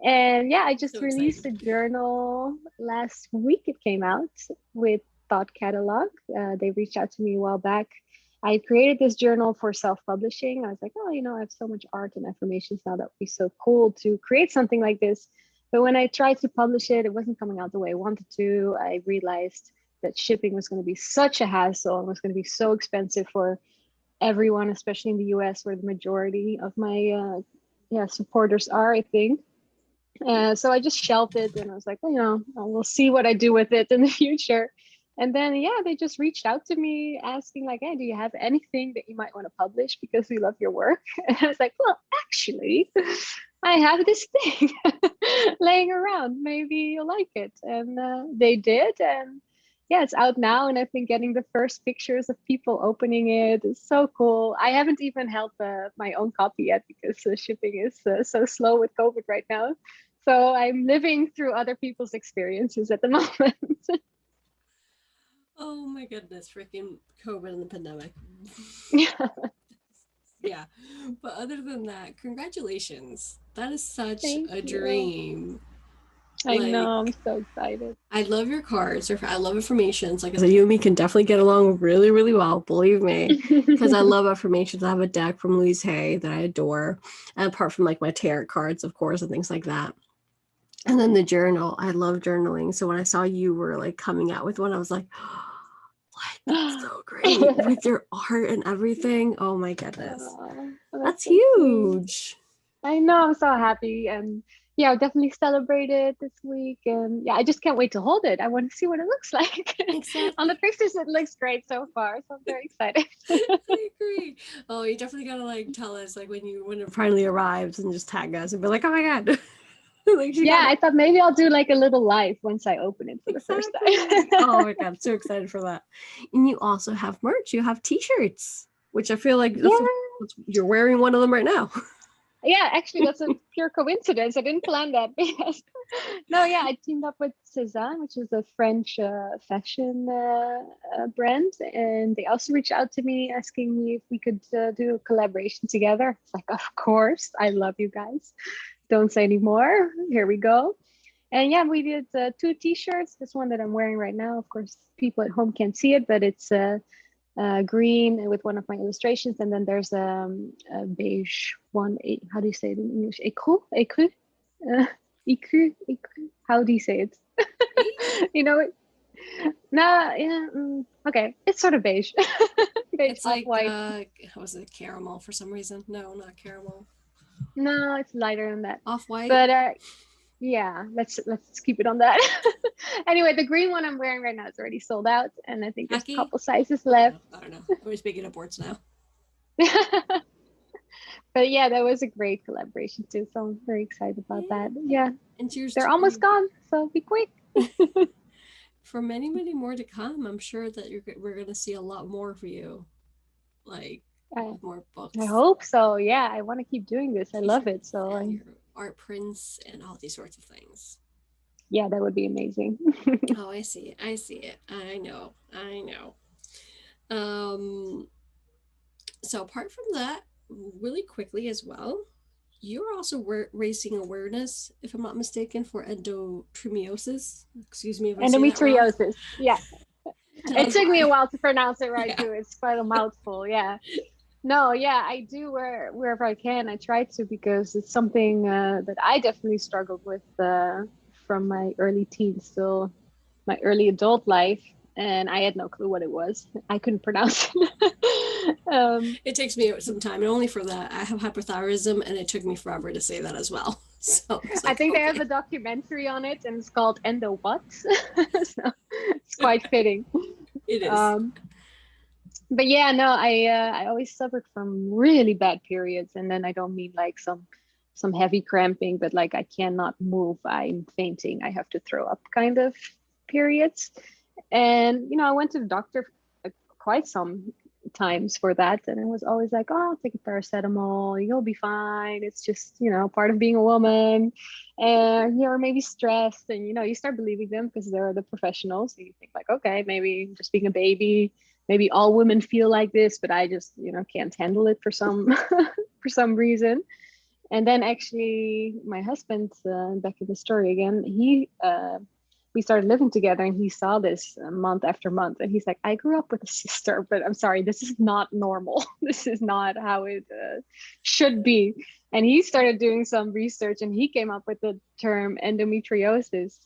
And yeah, I just So released excited. a journal last week. It came out with thought catalog. They reached out to me a while back. I created this journal for self-publishing. I was like, oh, I have so much art and affirmations now. That would be so cool to create something like this. But when I tried to publish it, it wasn't coming out the way I wanted to. I realized that shipping was going to be such a hassle and was going to be so expensive for everyone, especially in the US, where the majority of my supporters are, I think. So I just shelved it, and I was like, well, we'll see what I do with it in the future. And then, they just reached out to me asking like, hey, do you have anything that you might want to publish because we love your work? And I was like, well, actually, I have this thing laying around. Maybe you'll like it. And they did. And yeah, it's out now. And I've been getting the first pictures of people opening it. It's so cool. I haven't even held my own copy yet because shipping is so slow with COVID right now. So I'm living through other people's experiences at the moment. Oh my goodness, freaking COVID and the pandemic. Yeah. Yeah. But other than that, congratulations. That is such Thank a you. dream. I know. Like, I'm so excited. I love your cards. I love affirmations. Like I said, you and me can definitely get along really, really well. Believe me. Because I love affirmations. I have a deck from Louise Hay that I adore. And apart from like my tarot cards, of course, and things like that. And then the journal. I love journaling. So when I saw you were like coming out with one, I was like, what? That's so great. With your art and everything. Oh my goodness. Oh, that's That's so sweet. huge. I know. I'm so happy. And yeah, I'll definitely celebrate it this week. And yeah, I just can't wait to hold it. I want to see what it looks like. On the Exactly. pictures, it looks great so far. So I'm very excited. I agree. Oh, you definitely gotta like tell us like when it finally arrives and just tag us and be like, oh my god. Like she Yeah, got it. I thought maybe I'll do like a little live once I open it for the first Exactly. time. Oh my god, I'm so excited for that. And you also have merch. You have t-shirts, which I feel like Yeah. you're wearing one of them right now. Yeah, actually, that's a pure coincidence. I didn't plan that. Yes. No, yeah, I teamed up with Cezanne, which is a French fashion brand, and they also reached out to me asking me if we could do a collaboration together. It's like, of course, I love you guys. Don't say anymore. Here we go. And yeah, we did two T-shirts. This one that I'm wearing right now, of course, people at home can't see it, but it's green with one of my illustrations, and then there's a beige one. How do you say it in English? Écru, écru, uh, écru, écru. How do you say it? Beige? You know it? No, yeah. Okay, it's sort of beige, beige It's off like white. how was it caramel for some reason? No, not caramel. No, it's lighter than that. Off white? But yeah, let's keep it on that. Anyway, the green one I'm wearing right now is already sold out, and I think there's a Khaki? couple sizes I don't left. know. I don't know. I'm just making up words now. But yeah, that was a great collaboration too. So I'm very excited about that. Yeah. Yeah, And cheers they're to almost you. gone, so be quick. For many, many more to come. I'm sure that we're going to see a lot more for you, like I, with more I books, hope so. Yeah, I want to keep doing this. I love it. t-shirts, So and your art prints and all these sorts of things. yeah, that would be amazing. Oh, I see it. I see it. I know. I know. Um, so apart from that, really quickly as well, you're also raising awareness, if I'm not mistaken, for endometriosis. Excuse me if I say that wrong. Endometriosis. Yeah, Tell it us took me a why. while to pronounce it right Yeah. too. It's quite a mouthful. Yeah. No, yeah, I do wherever I can. I try to because it's something that I definitely struggled with from my early teens till my early adult life, and I had no clue what it was. I couldn't pronounce it. It takes me some time, and only for that. I have hyperthyroidism, and it took me forever to say that as well. So it's I like, think they have a okay, documentary on it, and it's called Endo What. So it's quite fitting. it is. Um, but yeah, no, I always suffered from really bad periods, and then I don't mean like some heavy cramping, but like I cannot move, I'm fainting, I have to throw up kind of periods. And I went to the doctor quite some times for that, and it was always like, oh, take a paracetamol, you'll be fine, it's just part of being a woman, and you're maybe stressed, and you start believing them because they're the professionals, and you think like, okay, maybe I'm just being a baby, maybe all women feel like this, but I just can't handle it for some for some reason. And then actually my husband, back in the story again, he we started living together, and he saw this month after month, and he's like, I grew up with a sister, but I'm sorry, this is not normal. This is not how it should be. And he started doing some research, and he came up with the term endometriosis,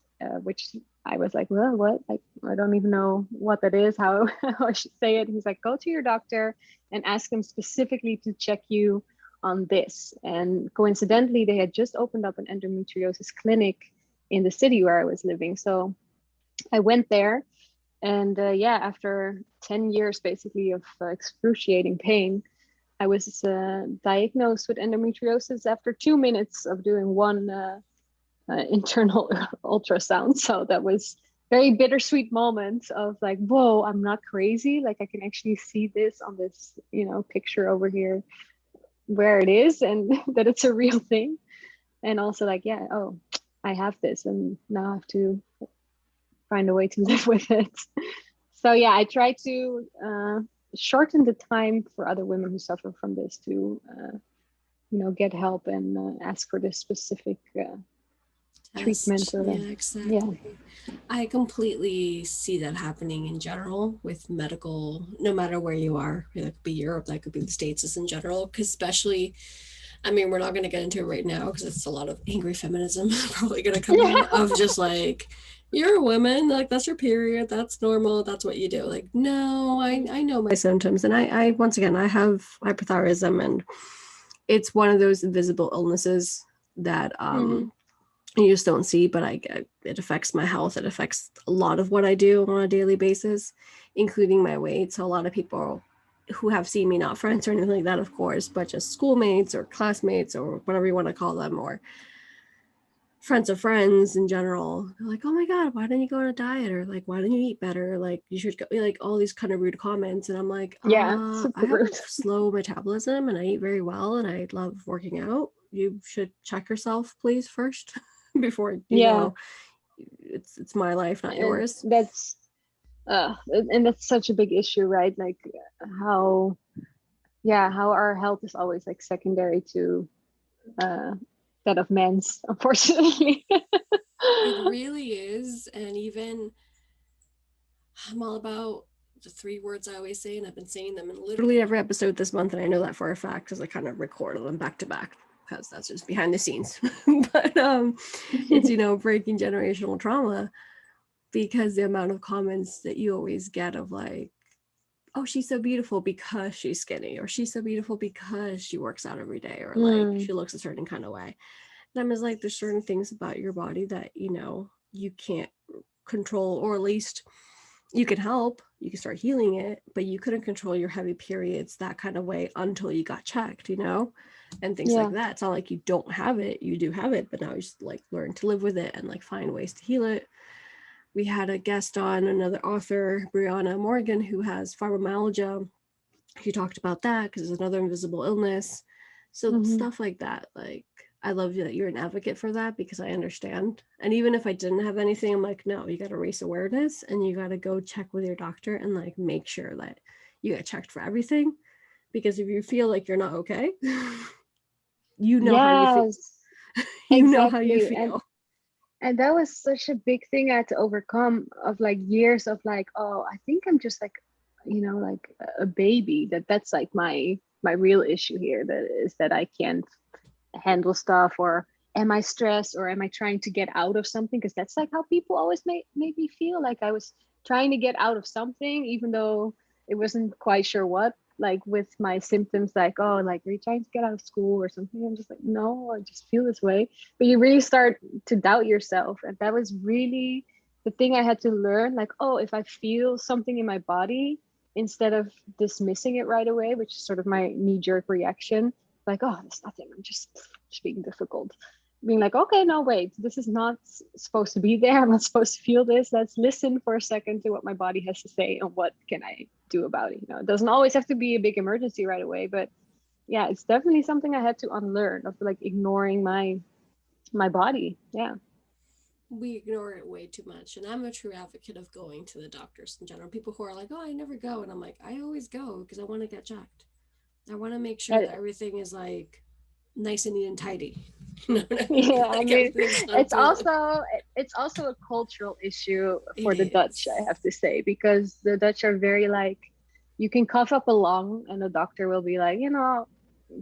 which I was like, well, what? I don't even know what that is, how, how I should say it. He's like, go to your doctor and ask them specifically to check you on this. And coincidentally, they had just opened up an endometriosis clinic in the city where I was living. So I went there, and yeah, after 10 years basically of excruciating pain, I was diagnosed with endometriosis after 2 minutes of doing one internal ultrasound. So that was very bittersweet moment of like, whoa, I'm not crazy. Like I can actually see this on this, picture over here where it is, and that it's a real thing. And also like, yeah, oh, I have this, and now I have to find a way to live with it. So yeah, I try to shorten the time for other women who suffer from this to, get help and ask for this specific treatment. Test. Or Yeah, yeah, exactly. I completely see that happening in general with medical, no matter where you are. That could be Europe, that could be the States as in general, because especially, I mean, we're not going to get into it right now because it's a lot of angry feminism probably going to come out of just like, you're a woman, like that's your period, that's normal, that's what you do. Like, no, I know my symptoms. And I once again, I have hypothyroidism, and it's one of those invisible illnesses that mm-hmm. you just don't see, but it affects my health. It affects a lot of what I do on a daily basis, including my weight. So a lot of people who have seen me, not friends or anything like that, of course, but just schoolmates or classmates or whatever you want to call them, or friends of friends in general, they're like, oh my God, why didn't you go on a diet? Or like, why didn't you eat better? Like, you should go, like all these kind of rude comments. And I'm like, Yeah, I super have rude. slow metabolism and I eat very well and I love working out. You should check yourself, please, first before, Yeah, it's my life, not and yours. that's such a big issue, right? Like how, yeah, how our health is always like secondary to uh that of men's, unfortunately. It really is. And even I'm all about the three words I always say, and I've been saying them in literally every episode this month, and I know that for a fact because I kind of recorded them back to back because that's just behind the scenes. But it's breaking generational trauma, because the amount of comments that you always get of like, oh, she's so beautiful because she's skinny, or she's so beautiful because she works out every day, or like Mm, she looks a certain kind of way. And I'm just like, there's certain things about your body that you can't control, or at least you can help, you can start healing it, but you couldn't control your heavy periods that kind of way until you got checked, and things like yeah. that. It's not like you don't have it, you do have it, but now you just like learn to live with it and like find ways to heal it. We had a guest on, another author, Brianna Morgan, who has fibromyalgia. She talked about that because it's another invisible illness. So Mm-hmm. stuff like that, like, I love that you're an advocate for that because I understand. And even if I didn't have anything, I'm like, no, you got to raise awareness and you got to go check with your doctor and like make sure that you get checked for everything. Because if you feel like you're not okay, you know how you feel. Yes, You know how you exactly. And feel. and that was such a big thing I had to overcome, of like years of like, oh, I think I'm just like, like a baby. That's like my real issue here. That is that I can't handle stuff, or am I stressed, or am I trying to get out of something? Because that's like how people always made me feel like I was trying to get out of something, even though it wasn't quite sure what. Like with my symptoms, like, oh, like, are you trying to get out of school or something? I'm just like, no, I just feel this way. But you really start to doubt yourself, and that was really the thing I had to learn. Like, oh, if I feel something in my body, instead of dismissing it right away, which is sort of my knee-jerk reaction, like, oh, it's nothing, I'm just being difficult, being like, okay, no, wait, this is not supposed to be there, I'm not supposed to feel this, let's listen for a second to what my body has to say and what can I do about it. It doesn't always have to be a big emergency right away, but yeah, it's definitely something I had to unlearn, of like ignoring my body. Yeah. We ignore it way too much. And I'm a true advocate of going to the doctors in general. People who are like, oh, I never go. And I'm like, I always go because I want to get checked. I want to make sure Uh, that everything is like nice and neat and tidy. You know what I mean? Yeah, I Like mean, everything's done it's for them. also it's also a cultural issue It for the Dutch, I is. have to say, because the Dutch are very like, you can cough up a lung and the doctor will be like,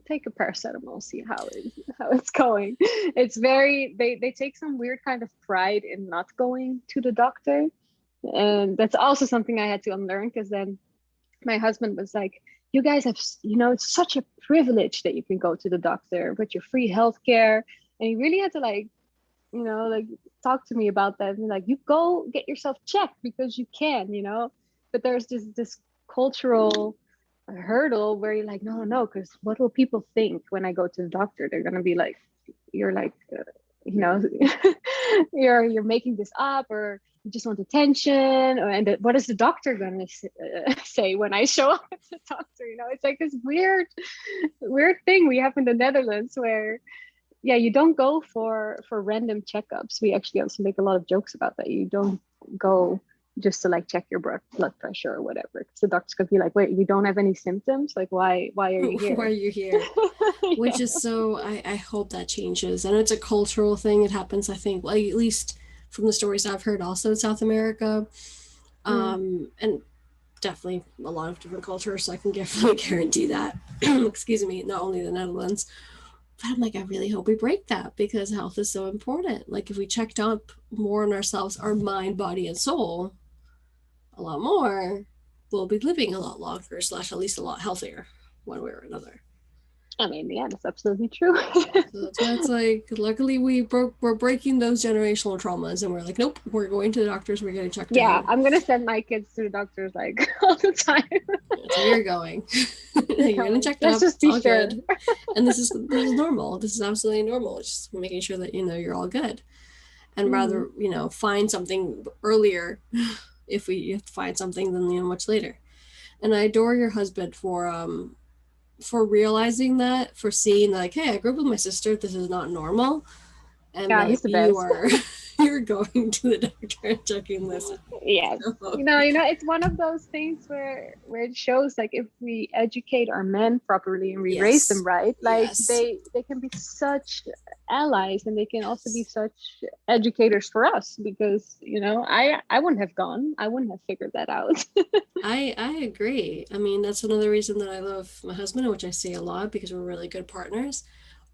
take a paracetamol, see how it's going. It's very, they take some weird kind of pride in not going to the doctor, and that's also something I had to unlearn, because then my husband was like, you guys have, it's such a privilege that you can go to the doctor with your free healthcare. And he really had to like talk to me about that, and like, you go get yourself checked because you can, but there's this cultural hurdle where you're like, no, no, because what will people think when I go to the doctor? They're gonna be like, you're like, you know, you're making this up, or you just want attention, or what is the doctor gonna say when I show up at the doctor? It's like this weird thing we have in the Netherlands where, yeah, you don't go for random checkups. We actually also make a lot of jokes about that. You don't go just to like check your blood pressure or whatever, because the doctors could be like, wait, you don't have any symptoms, like why are you Why are here? you here? Which Yeah. is so, I hope that changes. And it's a cultural thing. It happens, I think, like, at least from the stories I've heard also in South America. Mm. And definitely a lot of different cultures, so I can definitely guarantee that. Excuse me, not only the Netherlands. But I'm like, I really hope we break that because health is so important. Like, if we checked up more on ourselves, our mind, body, and soul, a lot more, we'll be living a lot longer, slash, at least a lot healthier, one way or another. I mean, yeah, that's absolutely true. So that's why it's like, luckily we're breaking those generational traumas, and we're like, nope, we're going to the doctors, we're getting checked Yeah, out. I'm gonna send my kids to the doctors like all the time. That's where you're going. You're You're getting going, checked let's up. just It's be all sure. good. And this is normal. This is absolutely normal. It's just making sure that you're all good, and Hmm. rather find something earlier if we find something than much later. And I adore your husband for realizing that, for seeing like, hey, I grew up with my sister. This is not normal, and Yeah, like he's the you best. are you're going to the doctor and checking this. Yes. So, It's one of those things where it shows, like, if we educate our men properly and we raise them yes, right, like yes, they can be such allies, and they can also be yes. such educators for us, because I wouldn't have gone. I wouldn't have figured that out. I agree. I mean, that's another reason that I love my husband, which I say a lot because we're really good partners.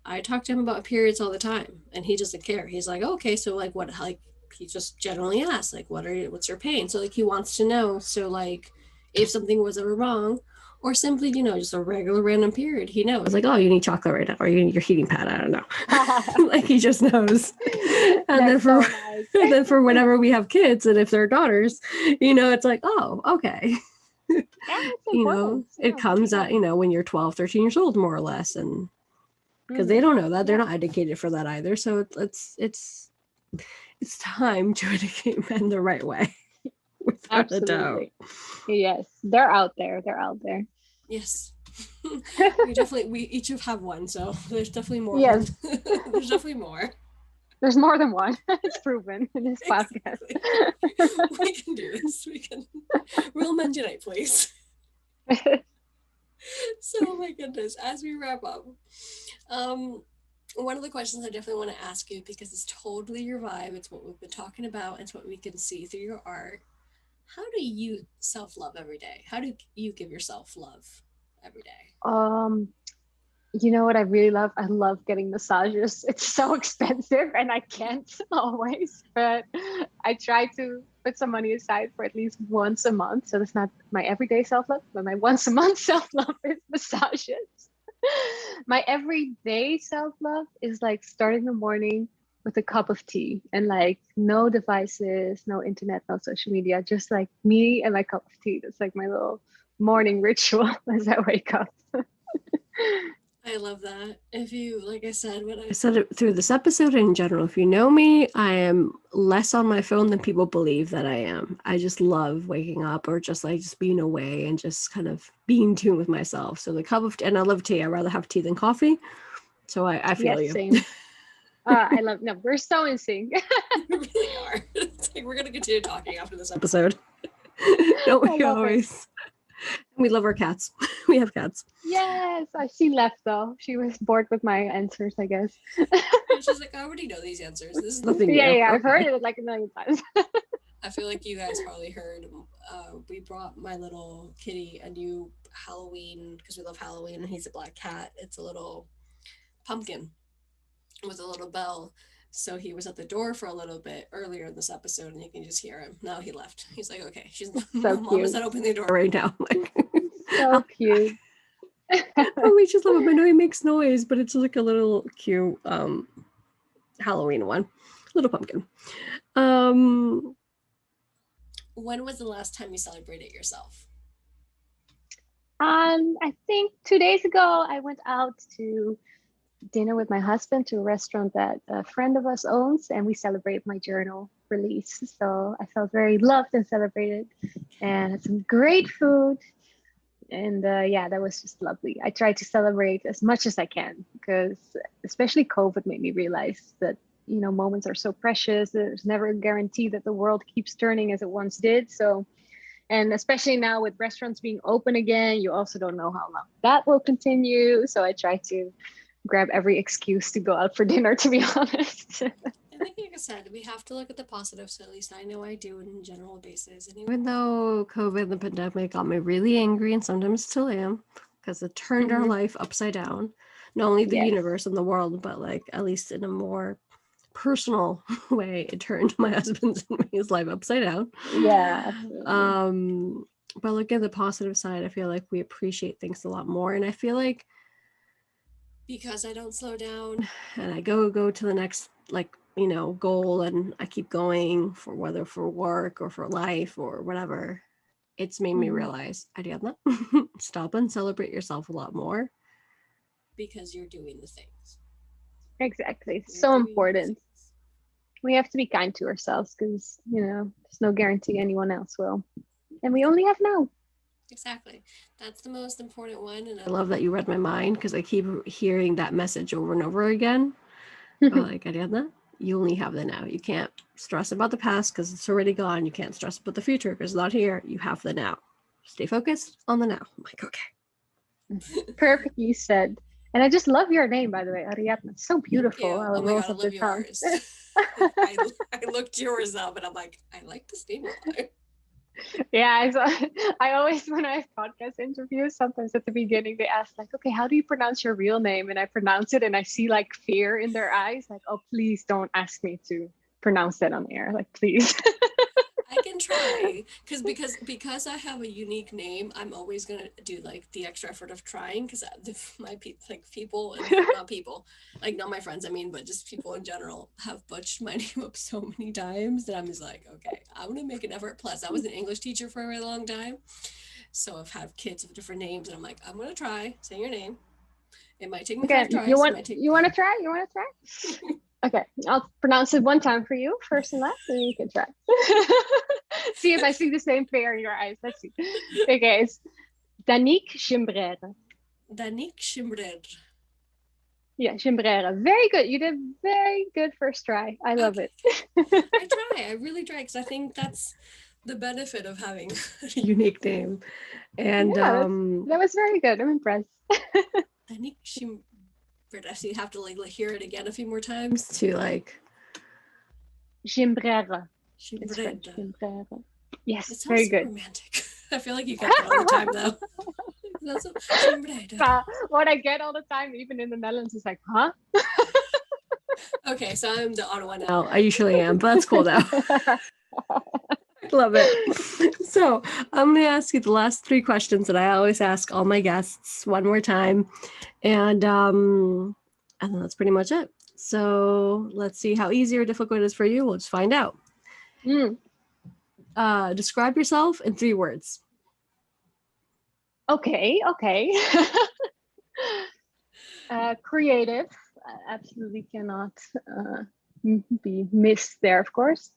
I talk to him about periods all the time, and he doesn't care. He's like, oh, okay, so like, what? Like, he just generally asks, like, what's your pain? So like, he wants to know. So like, if something was ever wrong, or simply, just a regular random period, he knows. Like, oh, you need chocolate right now, or you need your heating pad. I don't know. Like, he just knows. And then That's for so nice. and then for whenever we have kids, and if they're daughters, it's like, oh, okay. Yeah, it's important. It Yeah, for comes sure. out, when you're 12, 13 years old, more or less. And because they Hmm. don't know that, they're Yeah, not educated for that either. So it's time to educate men the right way, without a doubt. absolutely. Yes, they're out there. They're out there. Yes. We each have one, so there's definitely more. Yes, There's definitely more. there's more than one. It's proven in this podcast. Exactly. We can do this. We can. Real men unite, please. So, oh my goodness, as we wrap up, um, one of the questions I definitely want to ask you, because it's totally your vibe, it's what we've been talking about, it's what we can see through your art. How do you self love every day? How do you give yourself love every day? um, you know what I really love? I love getting massages. It's so expensive and I can't always, but I try to put some money aside for at least once a month. So that's not my everyday self love, but my once a month self love is massages. My everyday self love is like starting the morning with a cup of tea, and like no devices, no internet, no social media, just like me and my cup of tea. That's like my little morning ritual as I wake up. I love that. If you, like I said, when I said it through this episode in general, if you know me, I am less on my phone than people believe that I am. I just love waking up, or just being away and just kind of being in tune with myself. So the cup of tea, and I love tea. I rather have tea than coffee. So I feel Yes, you. same. I love, no, we're so in sync. We really are. It's like we're gonna continue talking after this episode. Don't I we love it. always? We love our cats. We have cats. Yes, she left though. She was bored with my answers, I guess. She's like, I already know these answers. This is nothing Yeah, new. yeah, Okay. I've heard it like a million times. I feel like you guys probably heard. We brought my little kitty a new Halloween because we love Halloween, and he's a black cat. It's a little pumpkin with a little bell. So he was at the door for a little bit earlier in this episode, and you can just hear him. Now he left. He's like, okay, she's So mom is cute. not opening the door right now. So cute. Oh, we just love him. I know he makes noise, but it's like a little cute Halloween one, little pumpkin. When was the last time you celebrated yourself? I think 2 days ago I went out to dinner with my husband to a restaurant that a friend of us owns, and we celebrated my journal release. So I felt very loved and celebrated, and had some great food. And yeah, that was just lovely. I try to celebrate as much as I can because especially COVID made me realize that, you know, moments are so precious. There's never a guarantee that the world keeps turning as it once did. So, and especially now with restaurants being open again, you also don't know how long that will continue. So I try to grab every excuse to go out for dinner, to be honest. I think, like I said, we have to look at the positive. So at least I know I do in a general basis. And even though COVID and the pandemic got me really angry, and sometimes still am, because it turned our life upside down, not only the universe and the world, but like at least in a more personal way, it turned my husband's and his life upside down. Yeah, absolutely. But look at the positive side. I feel like we appreciate things a lot more, and I feel like because I don't slow down and I go to the next, like, you know, goal, and I keep going for whether for work or for life or whatever, it's made me realize, Ariadna, stop and celebrate yourself a lot more because you're doing the things. Exactly. It's so important. We have to be kind to ourselves because, you know, there's no guarantee anyone else will. And we only have now. Exactly. That's the most important one. And I love that you read my mind because I keep hearing that message over and over again. Like, Ariadna, you only have the now. You can't stress about the past because it's already gone. You can't stress about the future because it's not here. You have the now. Stay focused on the now. I'm like, okay. Perfectly said. And I just love your name, by the way, Ariadna. It's so beautiful. Oh my God, I love yours. I looked yours up and I'm like, I like this name a lot. Yeah, I always, when I have podcast interviews, sometimes at the beginning they ask like, okay, how do you pronounce your real name? And I pronounce it and I see like fear in their eyes, like, oh, please don't ask me to pronounce that on air, like, please. I can try because I have a unique name. I'm always gonna do like the extra effort of trying because my people, not people, like not my friends, I mean, but just people in general have butchered my name up so many times that I'm just like, okay, I'm gonna make an effort. Plus, I was an English teacher for a really long time, so I've had kids with different names, and I'm like, I'm gonna try saying your name. It might take me 5 tries. You want to try? You want to try? Okay, I'll pronounce it one time for you, first and last, and you can try. See if I see the same fear in your eyes. Let's see. Okay, it's Danica Gim. Danica Gim. Yeah, Gim. Very good. You did very good first try. I love it. I really try because I think that's the benefit of having a unique name. And yeah, that was very good. I'm impressed. Danica Gim. So you have to like hear it again a few more times to like. Gimbrere. Yes, it sounds very so good. Romantic. I feel like you get that all the time though. What I get all the time, even in the Netherlands, is like, huh? Okay, so I'm the odd one out. I usually am, but that's cool now. Love it. So I'm going to ask you the last 3 questions that I always ask all my guests one more time. And then that's pretty much it. So let's see how easy or difficult it is for you. We'll just find out. Describe yourself in 3 words. Okay. Creative. Absolutely cannot be missed there, of course.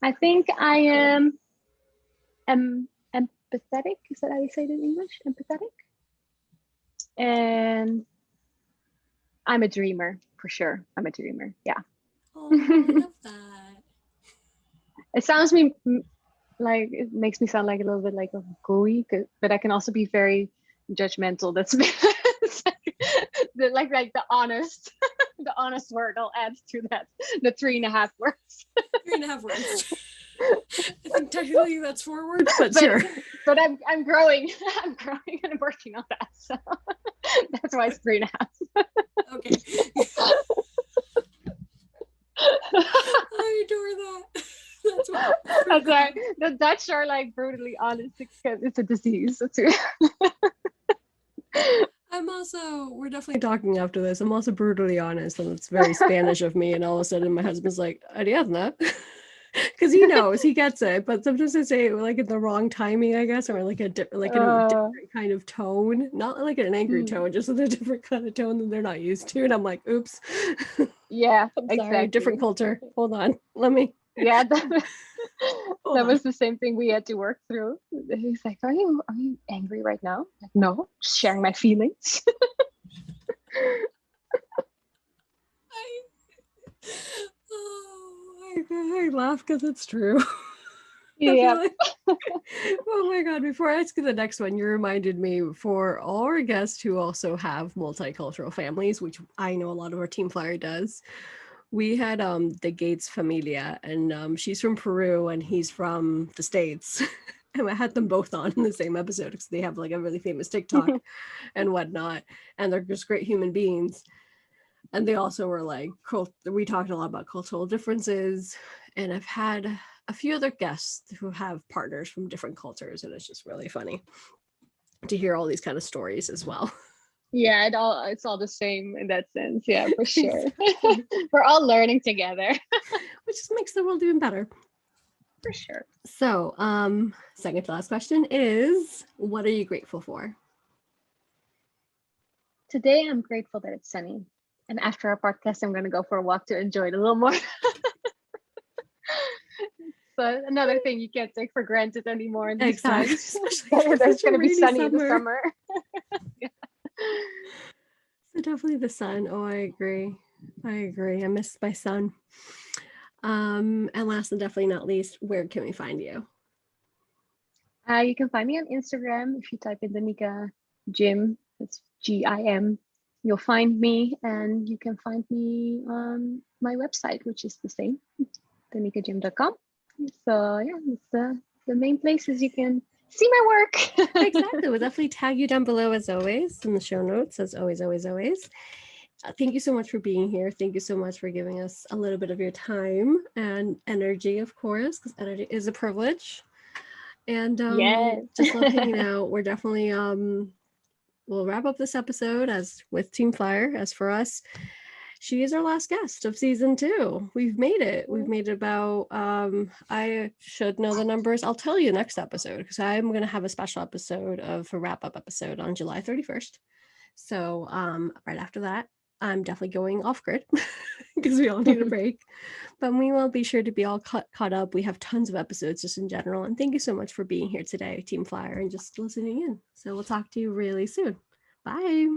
I think I am empathetic. Is that how you say it in English? Empathetic. And I'm a dreamer, for sure. I'm a dreamer. Yeah. Oh, I love that. It sounds like it makes me sound like a little bit like a gooey, but I can also be very judgmental. That's like the honest, the honest word. I'll add to that the 3.5 words. 3.5 words. I think technically that's 4 words, but but, sure. But I'm growing. I'm growing and I'm working on that. So that's why it's 3.5. Okay. I adore that. That's what. That's right. The Dutch are like brutally honest because it's a disease. We're definitely talking after this. I'm also brutally honest, and it's very Spanish of me. And all of a sudden, my husband's like, Ariadna. Because he knows, he gets it. But sometimes I say it like in the wrong timing, I guess, or like in a different kind of tone. Not like an angry tone, just in a different kind of tone that they're not used to. And I'm like, oops. Yeah, I'm exactly. sorry, different culture. Hold on. Let me. Yeah, that was the same thing we had to work through. He's like, are you angry right now? Like, no, just sharing my feelings. I laugh because it's true. Yeah. Oh my God. Before I ask you the next one, you reminded me for all our guests who also have multicultural families, which I know a lot of our Team Flyer does. We had the Gates Familia, and she's from Peru and he's from the States. And I had them both on in the same episode because they have like a really famous TikTok and whatnot. And they're just great human beings. And they also were like, we talked a lot about cultural differences. And I've had a few other guests who have partners from different cultures. And it's just really funny to hear all these kind of stories as well. Yeah, it's all the same in that sense. Yeah, for sure. We're all learning together. Which just makes the world even better. For sure. So, second to last question is, what are you grateful for? Today, I'm grateful that it's sunny. And after our podcast, I'm going to go for a walk to enjoy it a little more. So another thing you can't take for granted anymore in these times. There's going to be sunny in the summer. Yeah. So definitely the sun. Oh, I agree. I miss my son. And last and definitely not least, where can we find you? You can find me on Instagram if you type in Danica Gim. It's Gim. You'll find me, and you can find me on my website, which is the same, danicagim.com. So yeah, it's the main places you can see my work. Exactly. We'll definitely tag you down below as always in the show notes, as always. Thank you so much for being here. Thank you so much for giving us a little bit of your time and energy, of course, because energy is a privilege. And yes. Just love hanging out. We're definitely we'll wrap up this episode as with Team Flyer. As for us, she is our last guest of season 2. We've made it. We've made it about I should know the numbers. I'll tell you next episode because I'm going to have a special episode of a wrap-up episode on July 31st. So right after that, I'm definitely going off grid because we all need a break. But we will be sure to be all caught up. We have tons of episodes just in general. And thank you so much for being here today, Team Flyer, and just listening in. So we'll talk to you really soon. Bye.